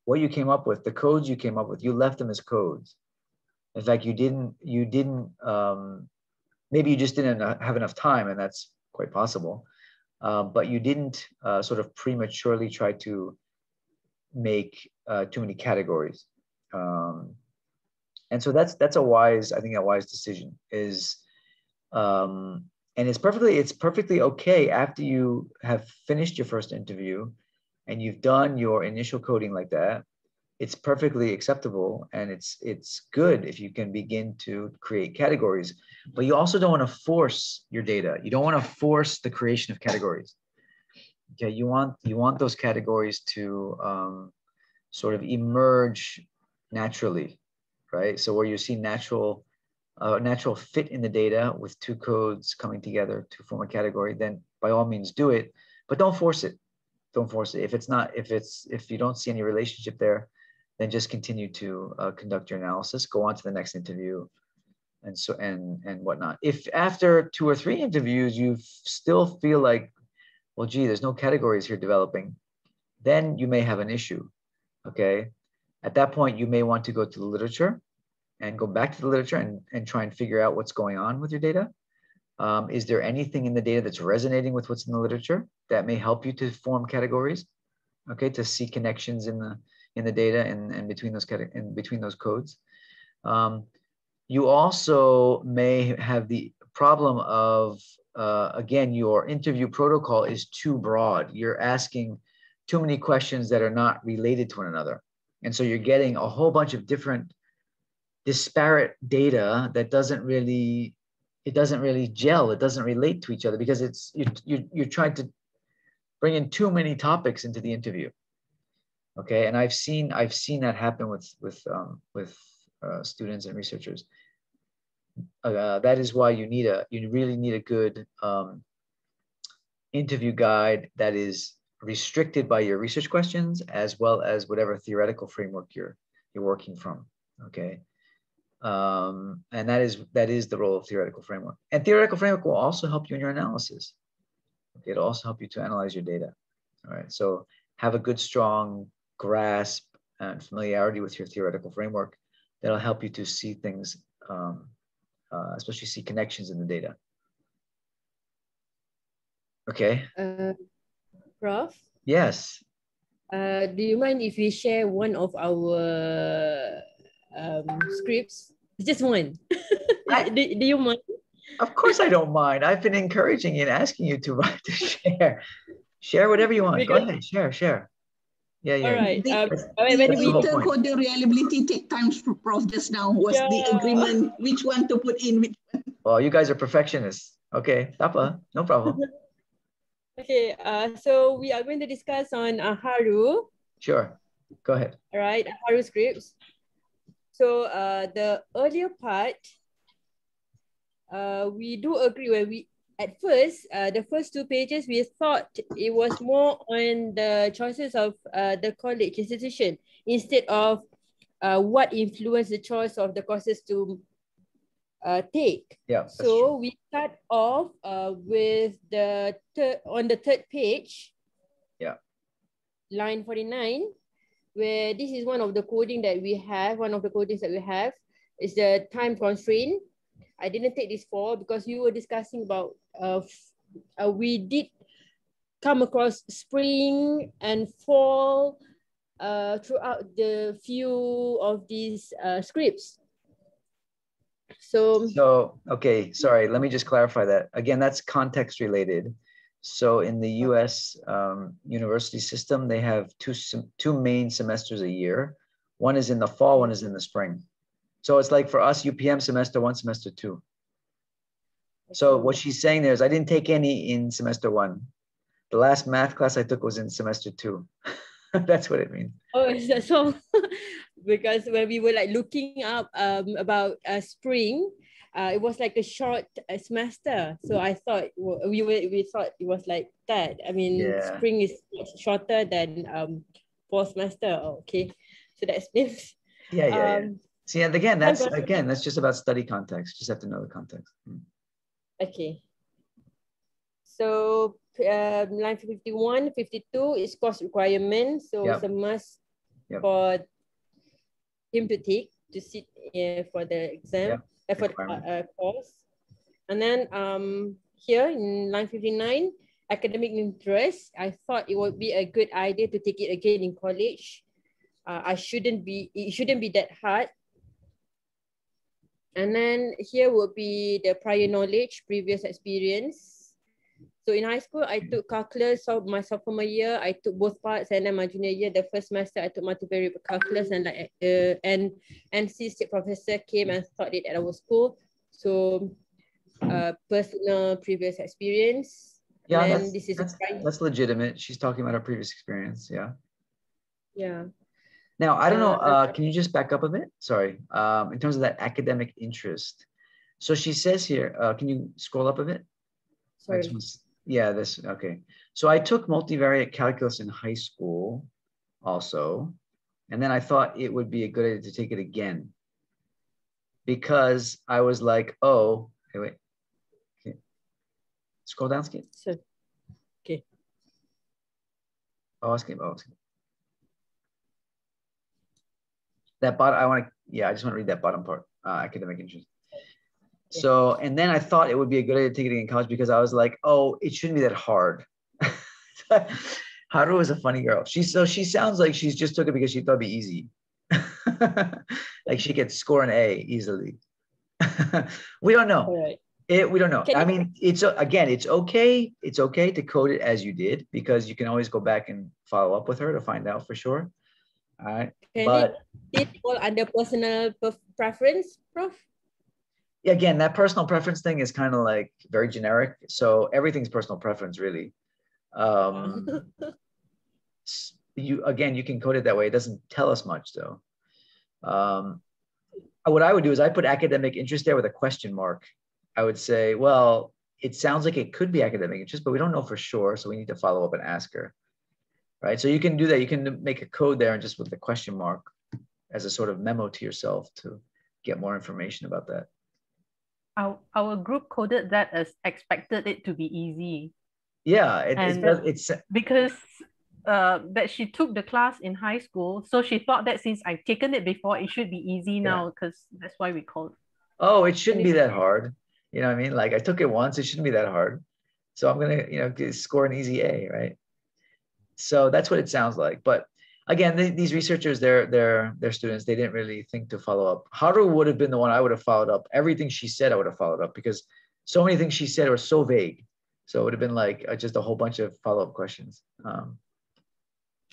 S1: what you came up with, the codes you came up with, you left them as codes. In fact, you didn't maybe you just didn't have enough time, and that's quite possible. But you didn't sort of prematurely try to make too many categories. And so that's a wise decision is, and it's perfectly okay after you have finished your first interview and you've done your initial coding like that. It's perfectly acceptable, and it's good if you can begin to create categories, but you also don't want to force your data. You don't want to force the creation of categories. Okay, you want those categories to sort of emerge naturally, right? So where you see natural fit in the data with two codes coming together to form a category, then by all means do it, but don't force it. Don't force it. If you don't see any relationship there, then just continue to conduct your analysis, go on to the next interview, and whatnot. If after 2 or 3 interviews you still feel like, well, gee, there's no categories here developing, then you may have an issue. Okay, at that point you may want to go to the literature and go back to the literature and try and figure out what's going on with your data. Is there anything in the data that's resonating with what's in the literature that may help you to form categories? Okay, to see connections in the data and between those codes. You also may have the problem of again, your interview protocol is too broad. You're asking too many questions that are not related to one another, and so you're getting a whole bunch of different disparate data that doesn't really gel. It doesn't relate to each other because you're trying to bring in too many topics into the interview. Okay, and I've seen that happen with students and researchers. That is why you really need a good interview guide that is restricted by your research questions as well as whatever theoretical framework you're working from. Okay. And that is the role of theoretical framework. And theoretical framework will also help you in your analysis. Okay, it'll also help you to analyze your data. All right, so have a good, strong grasp and familiarity with your theoretical framework. That'll help you to see things, especially see connections in the data. Okay.
S5: Prof?
S1: Yes.
S5: Do you mind if we share one of our scripts? Just one. Do you mind?
S1: Of course I don't mind. I've been encouraging you and asking you to share. Share whatever you want. Go ahead, share. Yeah.
S5: All right.
S12: The intercoding reliability take time, Prof. Just now was the agreement which one to put in. Which one.
S1: Well, you guys are perfectionists. Okay, Tapa, no problem.
S5: Okay, so we are going to discuss on Haru.
S1: Sure, go ahead.
S5: All right, Haru scripts. So the earlier part, we do agree when we, at first, the first 2 pages, we thought it was more on the choices of the college institution instead of what influenced the choice of the courses to take.
S1: Yeah.
S5: So we start off with the on the 3rd page.
S1: Yeah.
S5: Line 49, where this is one of the coding that we have. One of the codings that we have is the time constraint. I didn't take this for because you were discussing about we did come across spring and fall throughout the few of these scripts.
S1: So, okay, sorry, let me just clarify that. Again, that's context related. So in the US university system, they have two main semesters a year. One is in the fall, one is in the spring. So it's like for us, UPM semester 1, semester 2. So what she's saying there is I didn't take any in semester 1. The last math class I took was in semester 2. That's what it means.
S5: Oh, so because when we were like looking up about spring, it was like a short semester. So I thought we thought it was like that. I mean, spring is shorter than fall semester. Oh, okay, so that means.
S1: Yeah. See, and again, that's just about study context. Just have to know the context.
S5: Okay. So line 51, 52 is course requirement. So it's a must for him to take to sit for the exam, for the course. And then here in line 59, academic interest. I thought it would be a good idea to take it again in college. It shouldn't be that hard. And then here would be the prior knowledge, previous experience. So in high school, I took calculus. So my sophomore year, I took both parts, and then my junior year, the first semester, I took multivariate calculus, and like and NC state professor came and taught it at our school. So personal previous experience.
S1: Yeah,
S5: and this is
S1: that's legitimate. She's talking about her previous experience. Yeah.
S5: Yeah.
S1: Now, I don't know, can you just back up a bit? Sorry, in terms of that academic interest. So she says here, can you scroll up a bit?
S5: Sorry.
S1: Yeah, okay. So I took multivariate calculus in high school also, and then I thought it would be a good idea to take it again because I was like, oh, wait. Okay. Scroll down, Skip.
S5: Okay.
S1: Oh, Skip. That bottom, I just want to read that bottom part, academic interest. So, and then I thought it would be a good idea to take it in college because I was like, oh, it shouldn't be that hard. Haru is a funny girl. She sounds like she's just took it because she thought it'd be easy. Like she could score an A easily. We don't know.
S5: Right.
S1: We don't know. I mean, it's okay. It's okay to code it as you did because you can always go back and follow up with her to find out for sure. All right.
S5: But it fall under personal preference, Prof?
S1: Again, that personal preference thing is kind of like very generic. So everything's personal preference, really. You can code it that way. It doesn't tell us much, though. what I would do is I put academic interest there with a question mark. I would say, well, it sounds like it could be academic interest, but we don't know for sure. So we need to follow up and ask her, right? So you can do that. You can make a code there and just with the question mark as a sort of memo to yourself to get more information about that.
S8: Our group coded that as expected it to be easy.
S1: Yeah, it's
S8: because that she took the class in high school, so she thought that since I've taken it before, it should be easy now, because that's why we called.
S1: Oh, it shouldn't be that hard. You know what I mean? Like I took it once, it shouldn't be that hard. So I'm gonna, score an easy A, right? So that's what it sounds like. But again, these researchers, they're students, they didn't really think to follow up. Haru would have been the one I would have followed up. Everything she said, I would have followed up because so many things she said were so vague. So it would have been like just a whole bunch of follow-up questions.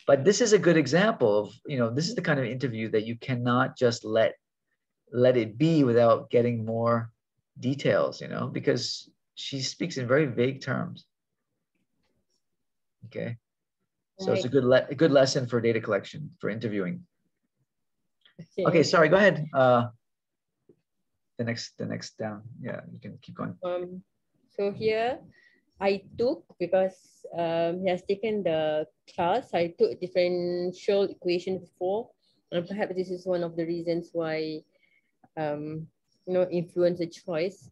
S1: But this is a good example of, this is the kind of interview that you cannot just let it be without getting more details, because she speaks in very vague terms. Okay. So it's a good lesson for data collection, for interviewing. Okay, sorry, go ahead. The next down. Yeah, you can keep going.
S5: So here I took, because he has taken the class, I took differential equation before, and perhaps this is one of the reasons why influence the choice.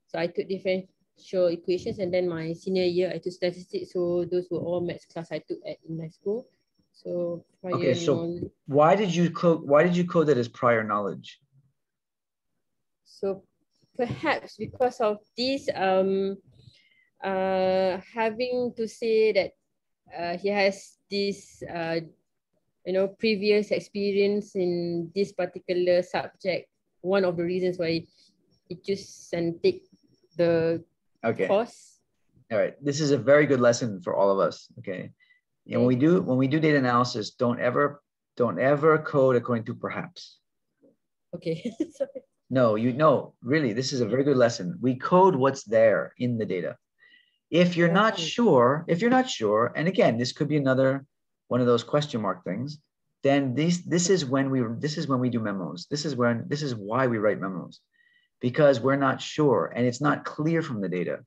S5: So I took differential equations, and then my senior year I took statistics. So those were all maths class I took in high school. So
S1: okay, so why did you code that as prior knowledge?
S5: So perhaps because of this having to say that he has this previous experience in this particular subject. One of the reasons why he choose and take the course.
S1: All right, this is a very good lesson for all of us. Okay, and when we do data analysis, don't ever code according to perhaps.
S5: Okay. Sorry.
S1: No, really, this is a very good lesson. We code what's there in the data. If you're not sure, and again, this could be another one of those question mark things, then this is when we do memos. This is why we write memos, because we're not sure and it's not clear from the data,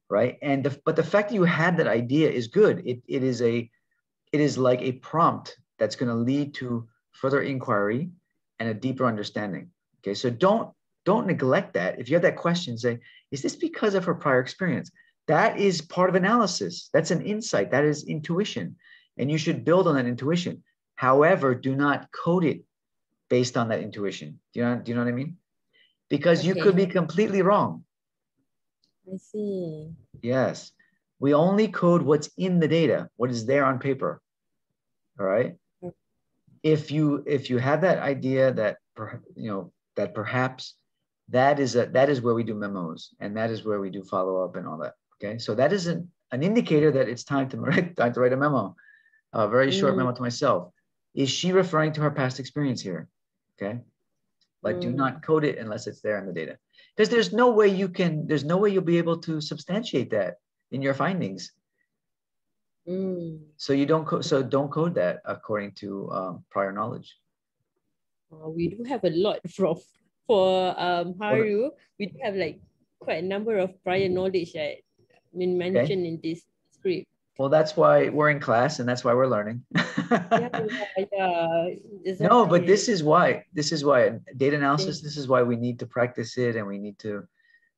S1: right? But the fact that you had that idea is good. It is like a prompt that's going to lead to further inquiry and a deeper understanding. Okay, so don't neglect that. If you have that question, say, is this because of her prior experience? That is part of analysis. That's an insight. That is intuition. And you should build on that intuition. However, do not code it based on that intuition. Do you know what I mean? Because you could be completely wrong.
S5: I see.
S1: Yes. We only code what's in the data, what is there on paper. All right. If you have that idea that that perhaps that is where we do memos, and that is where we do follow up and all that. Okay, so that is an indicator that it's time to write a memo, a very short memo to myself. Is she referring to her past experience here? Okay, but do not code it unless it's there in the data, because there's no way you'll be able to substantiate that in your findings. So don't code that according to prior knowledge.
S5: We do have a lot for Haru. We do have like quite a number of prior knowledge that mentioned in this script.
S1: Well, that's why we're in class, and that's why we're learning.
S5: Yeah, exactly.
S1: No, but this is why data analysis. This is why we need to practice it, and we need to,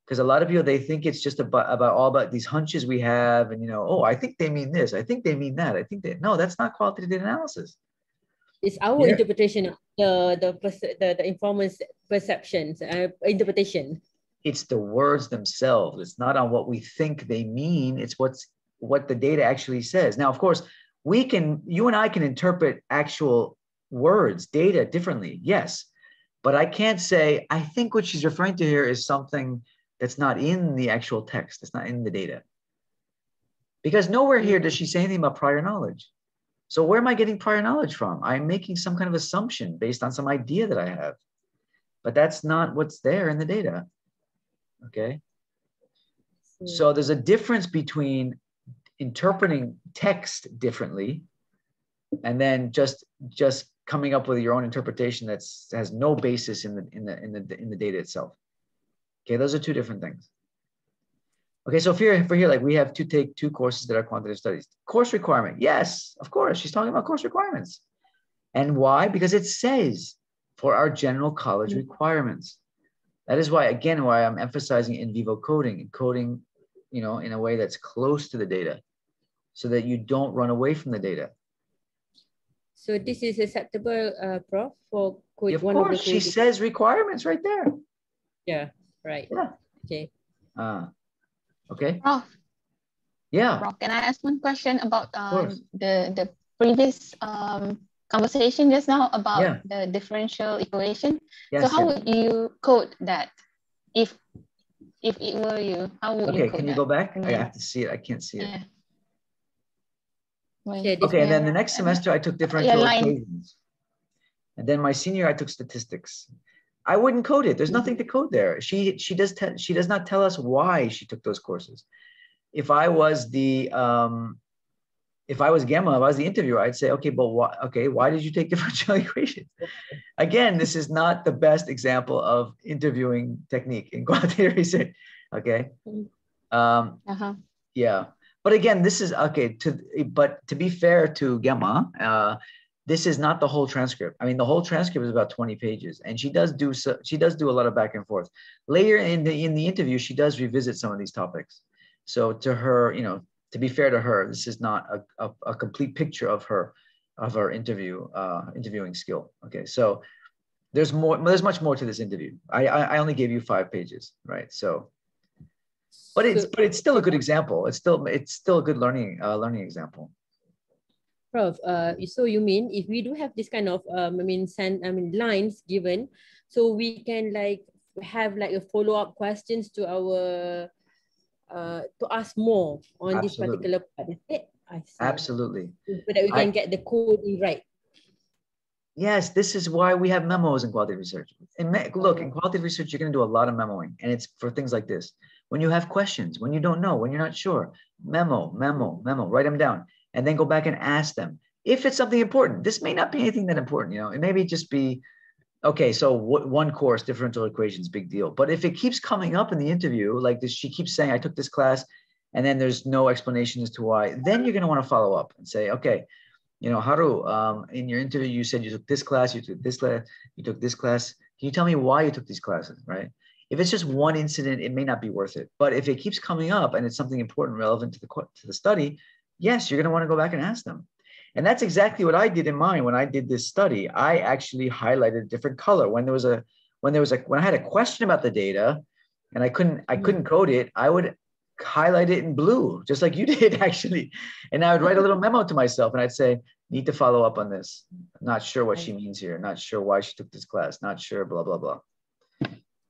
S1: because a lot of people, they think it's just about these hunches we have, and I think they mean this, I think they mean that, no, that's not qualitative data analysis.
S5: It's our interpretation of the informant's perceptions, interpretation.
S1: It's the words themselves. It's not on what we think they mean. It's what the data actually says. Now, of course, you and I can interpret actual words, data differently. Yes, but I can't say, I think what she's referring to here is something that's not in the actual text. It's not in the data. Because nowhere here does she say anything about prior knowledge. So where am I getting prior knowledge from? I'm making some kind of assumption based on some idea that I have, but that's not what's there in the data. Okay. So there's a difference between interpreting text differently and then just coming up with your own interpretation has no basis in the data itself. Okay, those are two different things. Okay, so for here, like we have to take 2 courses that are quantitative studies. Course requirement, yes, of course, she's talking about course requirements. And why? Because it says for our general college requirements. That is why, again, why I'm emphasizing in vivo coding and coding, you know, in a way that's close to the data so that you don't run away from the data.
S5: So this is acceptable, Prof, for code,
S1: of course, she says requirements right there.
S5: Yeah, right.
S1: Yeah.
S5: Okay.
S1: Okay.
S14: Prof. Yeah. Prof, can I ask one question about the previous conversation just now about the differential equation?
S1: Yes,
S14: so how would you code that? If it were you, how would you code that?
S1: Okay, can you go back? I have to see it. I can't see it.
S14: Okay,
S1: and then the next semester I took differential equations. And then my senior year I took statistics. I wouldn't code it. There's nothing to code there. She does not tell us why she took those courses. If I was the Gemma, if I was the interviewer, I'd say, okay, but why did you take differential equations? Again, this is not the best example of interviewing technique in quantitative research. Okay. Yeah. But again, this is okay. But to be fair to Gemma, this is not the whole transcript. I mean, the whole transcript is about 20 pages, and she does do a lot of back and forth. Later in the interview, she does revisit some of these topics. So to her, you know, to be fair to her, this is not a complete picture of her interviewing skill. Okay, so there's much more to this interview. I only gave you 5 pages, right? So. But it's still a good example. It's still a good learning example.
S5: Prof, so you mean if we do have this kind of lines given, so we can like have like a follow-up questions to our to ask more on this particular part, is it? I see.
S1: Absolutely.
S5: So that we can get the coding right.
S1: Yes, this is why we have memos in qualitative research. And look, in qualitative research, you're going to do a lot of memoing, and it's for things like this. When you have questions, when you don't know, when you're not sure, memo, write them down, and then go back and ask them. If it's something important, this may not be anything that important, you know, it may just be, okay, so one course, differential equations, big deal. But if it keeps coming up in the interview, like this, she keeps saying, I took this class, and then there's no explanation as to why, then you're going to want to follow up and say, okay, you know, Haru, in your interview, you said you took this class, you took this class, you took this class. Can you tell me why you took these classes, right? If it's just one incident, it may not be worth it. But if it keeps coming up and it's something important, relevant to the study, yes, you're going to want to go back and ask them. And that's exactly what I did in mine when I did this study. I actually highlighted a different color when I had a question about the data, and I couldn't code it. I would highlight it in blue, just like you did actually. And I would write a little memo to myself, and I'd say, need to follow up on this. Not sure what she means here. Not sure why she took this class. Not sure, blah, blah, blah.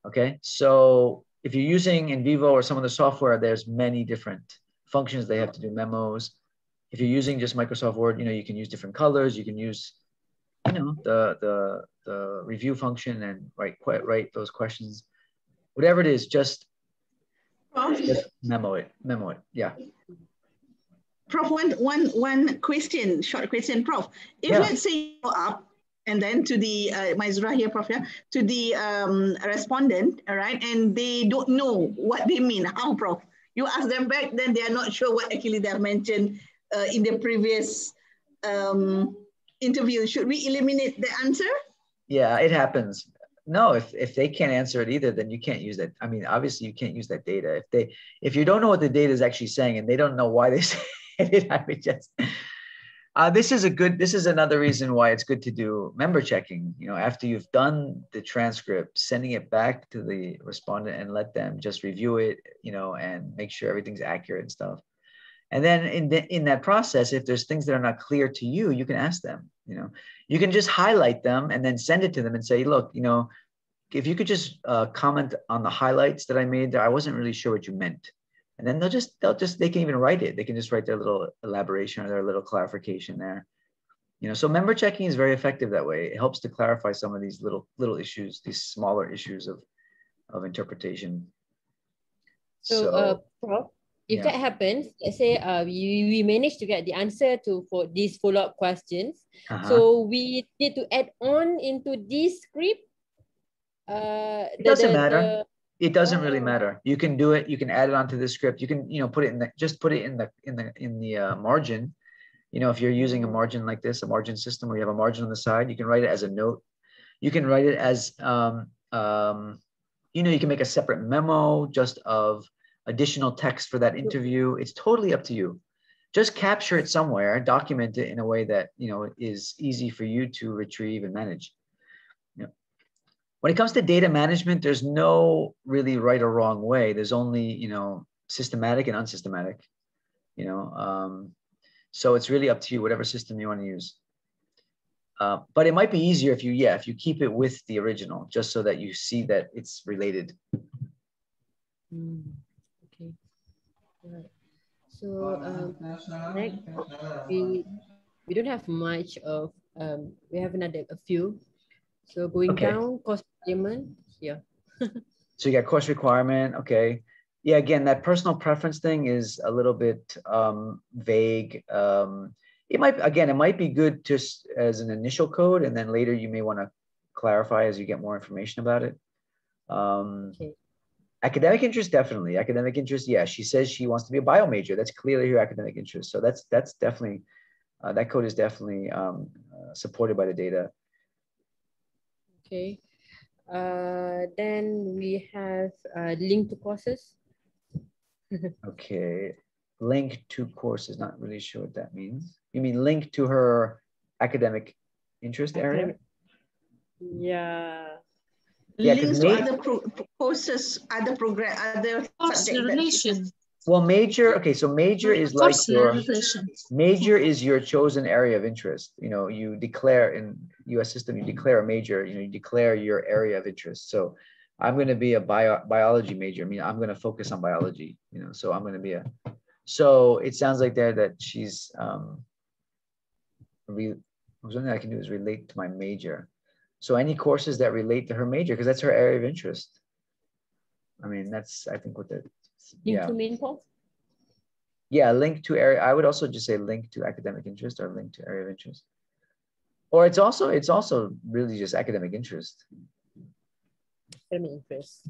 S1: Okay, so if you're using in vivo or some of the software, there's many different functions they have to do memos. If you're using just Microsoft Word, you know, you can use different colors. You can use, you know, the review function and write those questions. Whatever it is, just memo it. Yeah.
S12: Prof, one question, short question, Prof. If let's say you go up and then to the Maizura here, Prof, to the respondent, all right, and they don't know what they mean. How, Prof? You ask them back, then they are not sure what actually they have mentioned in the previous interview. Should we eliminate the answer? Yeah, it happens. No, if they can't answer it either, then you can't use that. I mean, obviously you can't use that data. If you don't know what the data is actually saying and they don't know why they say it, I would just. This is another reason why it's good to do member checking. You know, after you've done the transcript, sending it back to the respondent and let them just review it, you know, and make sure everything's accurate and stuff. And then in that process, if there's things that are not clear to you, you can ask them. You know, you can just highlight them and then send it to them and say, look, you know, if you could just comment on the highlights that I made there, I wasn't really sure what you meant. And then they can even write it. They can just write their little elaboration or their little clarification there. You know, so member checking is very effective that way. It helps to clarify some of these little issues, these smaller issues of interpretation.
S5: So, Prof, if that happens, let's say we manage to get the answer for these follow-up questions. So we need to add on into this script.
S1: It doesn't matter. It doesn't really matter. You can do it. You can add it onto the script. You can, put it in just put it in the margin. If you're using a margin like this, a margin system where you have a margin on the side, you can write it as a note. You can write it as, you can make a separate memo just of additional text for that interview. It's totally up to you. Just capture it somewhere, document it in a way that, is easy for you to retrieve and manage. When it comes to data management, there's no really right or wrong way. There's only, systematic and unsystematic, so it's really up to you, whatever system you want to use. But it might be easier if you keep it with the original, just so that you see that it's related.
S5: Okay. Right. So next, we don't have much of, we have a few. So going down, course requirement, yeah.
S1: So you got course requirement, okay. Yeah, again, that personal preference thing is a little bit vague. It might be good just as an initial code, and then later you may want to clarify as you get more information about it. Academic interest, definitely. Academic interest, yeah. She says she wants to be a bio major. That's clearly her academic interest. So that's definitely, that code is definitely supported by the data.
S5: Okay. Then we have link to courses.
S1: Okay. Link to courses, not really sure what that means. You mean link to her academic interest area?
S5: Yeah.
S18: Links to other courses, other program, other subjects.
S1: Well, major, okay, so major is like major is your chosen area of interest. You declare in US system, you declare a major, you declare your area of interest. So I'm going to be a biology major. I mean, I'm going to focus on biology, so I'm going to be so it sounds like there that she's, something I can do is relate to my major. So any courses that relate to her major, because that's her area of interest. I mean, that's, I think what the,
S5: link to main course?
S1: Yeah, link to area. I would also just say link to academic interest or link to area of interest. Or it's also really just academic interest.
S5: Academic interest.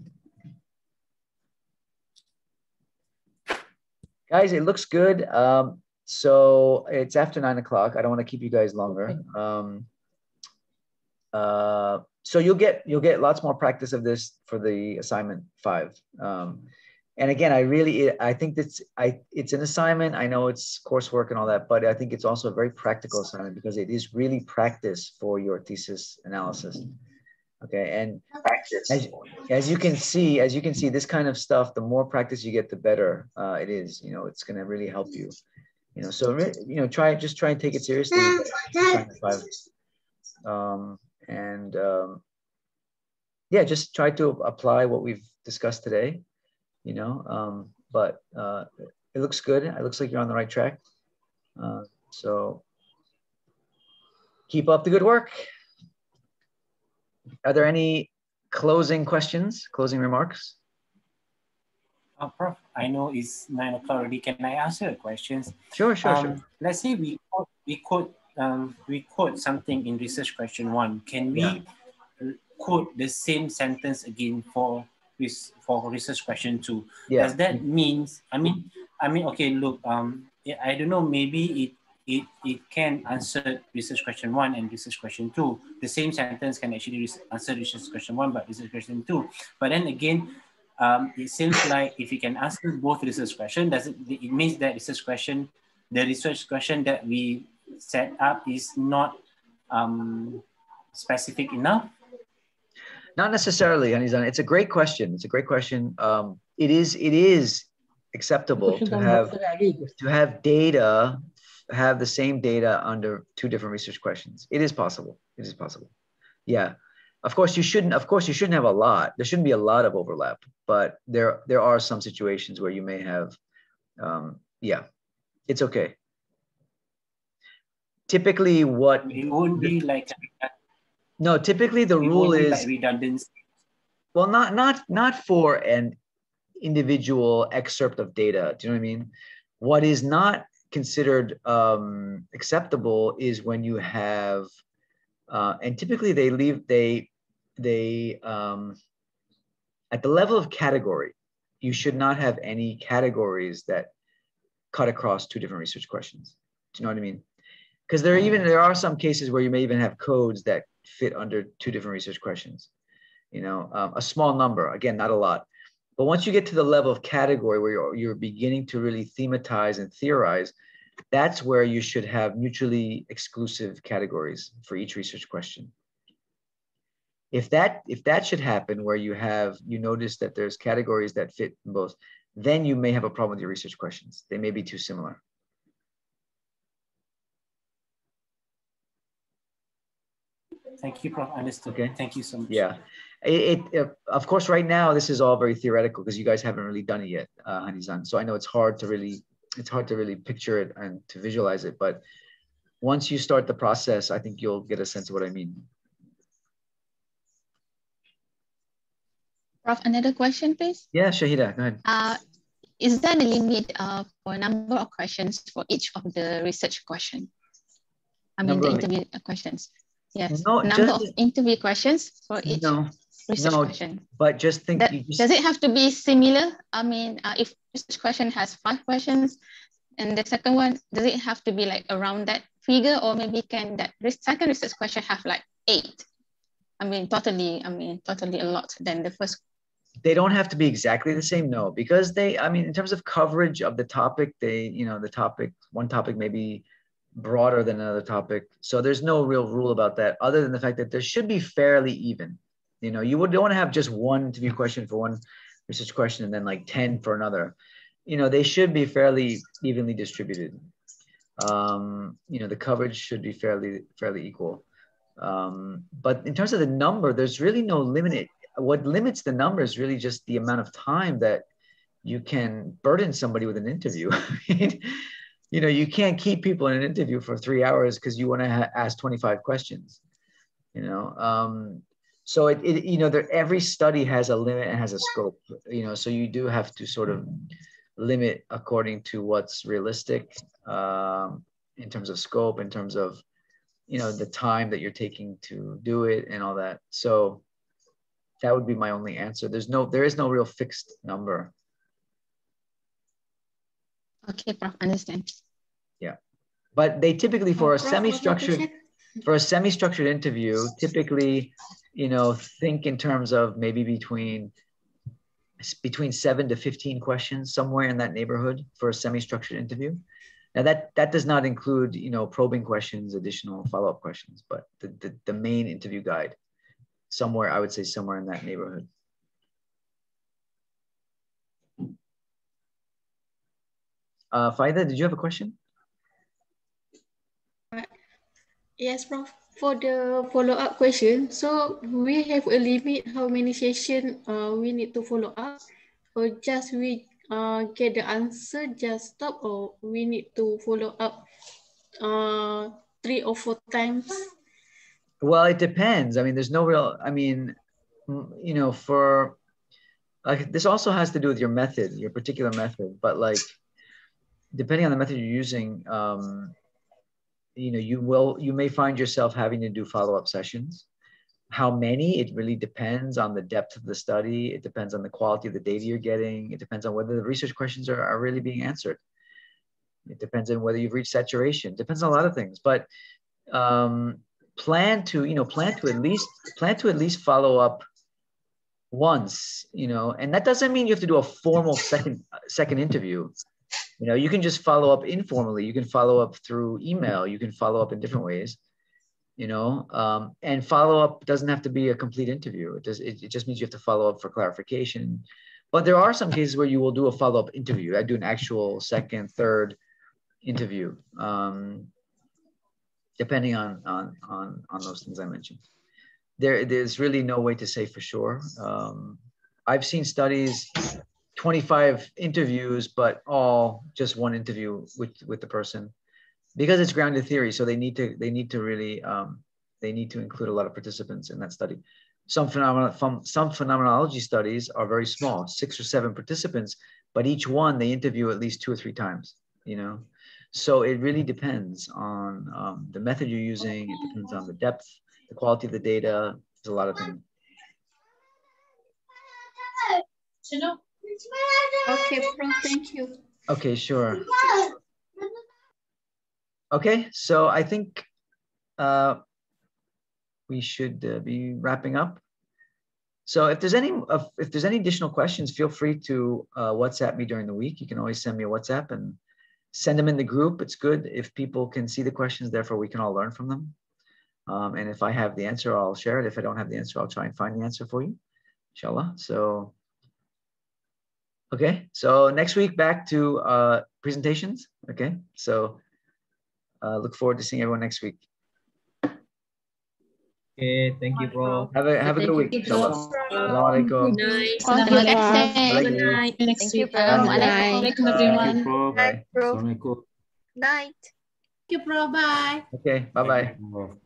S1: Guys, it looks good. So it's after 9 o'clock. I don't want to keep you guys longer. So you'll get lots more practice of this for the assignment 5. And again, I think it's an assignment. I know it's coursework and all that, but I think it's also a very practical assignment because it is really practice for your thesis analysis. Okay, and as you can see, this kind of stuff, the more practice you get, the better it is. It's going to really help you. So try and take it seriously. Yeah, just try to apply what we've discussed today. But it looks good. It looks like you're on the right track. So keep up the good work. Are there any closing questions, closing remarks?
S17: Prof, I know it's 9 o'clock already. Can I ask you a question?
S1: Sure.
S17: Let's say we quote something in research question 1. Can we quote the same sentence again for research question 2? Does that mean? I mean, okay. Look, I don't know. Maybe it can answer research question 1 and research question 2. The same sentence can actually answer research question 1, but research question 2. But then again, it seems like if you can answer both research question, it means that the research question that we set up is not specific enough?
S1: Not necessarily, Hanizan. It's a great question. It is acceptable to have data, have the same data under 2 different research questions. It is possible. Yeah. Of course you shouldn't have a lot. There shouldn't be a lot of overlap, but there are some situations where you may have, it's okay. Typically it
S17: won't be like
S1: no, typically the rule is
S17: like redundancy.
S1: Well, not for an individual excerpt of data. Do you know what I mean? What is not considered acceptable is when you have, and typically they at the level of category, you should not have any categories that cut across two different research questions. Do you know what I mean? Because there are some cases where you may even have codes that fit under two different research questions. You know, a small number, again, not a lot. But once you get to the level of category where you're beginning to really thematize and theorize, that's where you should have mutually exclusive categories for each research question. If that should happen, where you notice that there's categories that fit in both, then you may have a problem with your research questions. They may be too similar.
S17: Thank you, Prof. Understood. Okay. Thank you so much.
S1: Yeah. Of course, right now, this is all very theoretical because you guys haven't really done it yet, Hani-san. So I know it's hard to really picture it and to visualize it. But once you start the process, I think you'll get a sense of what I mean.
S14: Prof, another question, please.
S1: Yeah, Shahida, go ahead.
S14: Is there a limit for number of questions for each of the research question? I mean, the interview questions. Yes.
S1: No,
S14: number of interview questions for each research question.
S1: But just think.
S14: Does it have to be similar? I mean, if research question has 5 questions, and the second one, does it have to be like around that figure, or maybe can that second research question have like 8? I mean, totally a lot than the first.
S1: They don't have to be exactly the same, no, because in terms of coverage of the topic, one topic may be broader than another topic. So there's no real rule about that, other than the fact that there should be fairly even. You know, you don't want to have just one interview question for one research question and then like 10 for another. You know, they should be fairly evenly distributed. You know, the coverage should be fairly equal. But in terms of the number, there's really no limit. What limits the number is really just the amount of time that you can burden somebody with an interview. You know, you can't keep people in an interview for 3 hours because you want to ask 25 questions. You know, so you know, every study has a limit and has a scope. You know, so you do have to sort of limit according to what's realistic in terms of scope, in terms of, you know, the time that you're taking to do it and all that. So that would be my only answer. There is no real fixed number.
S14: Okay, Prof, understand.
S1: Yeah, but they typically for a semi-structured interview, typically, you know, think in terms of maybe between 7 to 15 questions, somewhere in that neighborhood for a semi-structured interview. Now that does not include, you know, probing questions, additional follow-up questions, but the main interview guide, I would say somewhere in that neighborhood. Faida, did you have a question?
S19: Yes, Prof. For the follow-up question, so we have a limit how many sessions we need to follow up, or just we get the answer, just stop, or we need to follow up 3 or 4 times?
S1: Well, it depends. I mean, there's no real, you know, for like, this also has to do with your method, your particular method, but like, depending on the method you're using, you know, you may find yourself having to do follow-up sessions. How many? It really depends on the depth of the study. It depends on the quality of the data you're getting. It depends on whether the research questions are really being answered. It depends on whether you've reached saturation. It depends on a lot of things, but plan to at least follow up once, you know, and that doesn't mean you have to do a formal second interview. You know, you can just follow up informally. You can follow up through email. You can follow up in different ways, you know, and follow up doesn't have to be a complete interview. It just means you have to follow up for clarification. But there are some cases where you will do a follow-up interview. I do an actual second, third interview, depending on those things I mentioned. There's really no way to say for sure. I've seen studies, 25 interviews, but all just one interview with the person, because it's grounded theory. So they need to really, they need to include a lot of participants in that study. Some phenomenology studies are very small, 6 or 7 participants, but each one they interview at least 2 or 3 times, you know. So it really depends on the method you're using. It depends on the depth, the quality of the data. There's a lot of things.
S19: Okay, Prof, thank you.
S1: Okay, sure. Okay, so I think we should be wrapping up. So if there's any additional questions, feel free to WhatsApp me during the week. You can always send me a WhatsApp and send them in the group. It's good if people can see the questions, therefore we can all learn from them. And if I have the answer, I'll share it. If I don't have the answer, I'll try and find the answer for you, inshallah. So, okay. So next week, back to presentations. Okay. So look forward to seeing everyone next week.
S10: Okay, thank you, bro.
S1: Have a good week, inshallah. Assalamualaikum.
S14: Good night.
S16: Thank you, bro.
S14: Assalamualaikum, everyone.
S16: Assalamualaikum.
S6: Assalamualaikum.
S16: Night.
S9: Thank you, bro. Bye.
S1: Okay, bye-bye.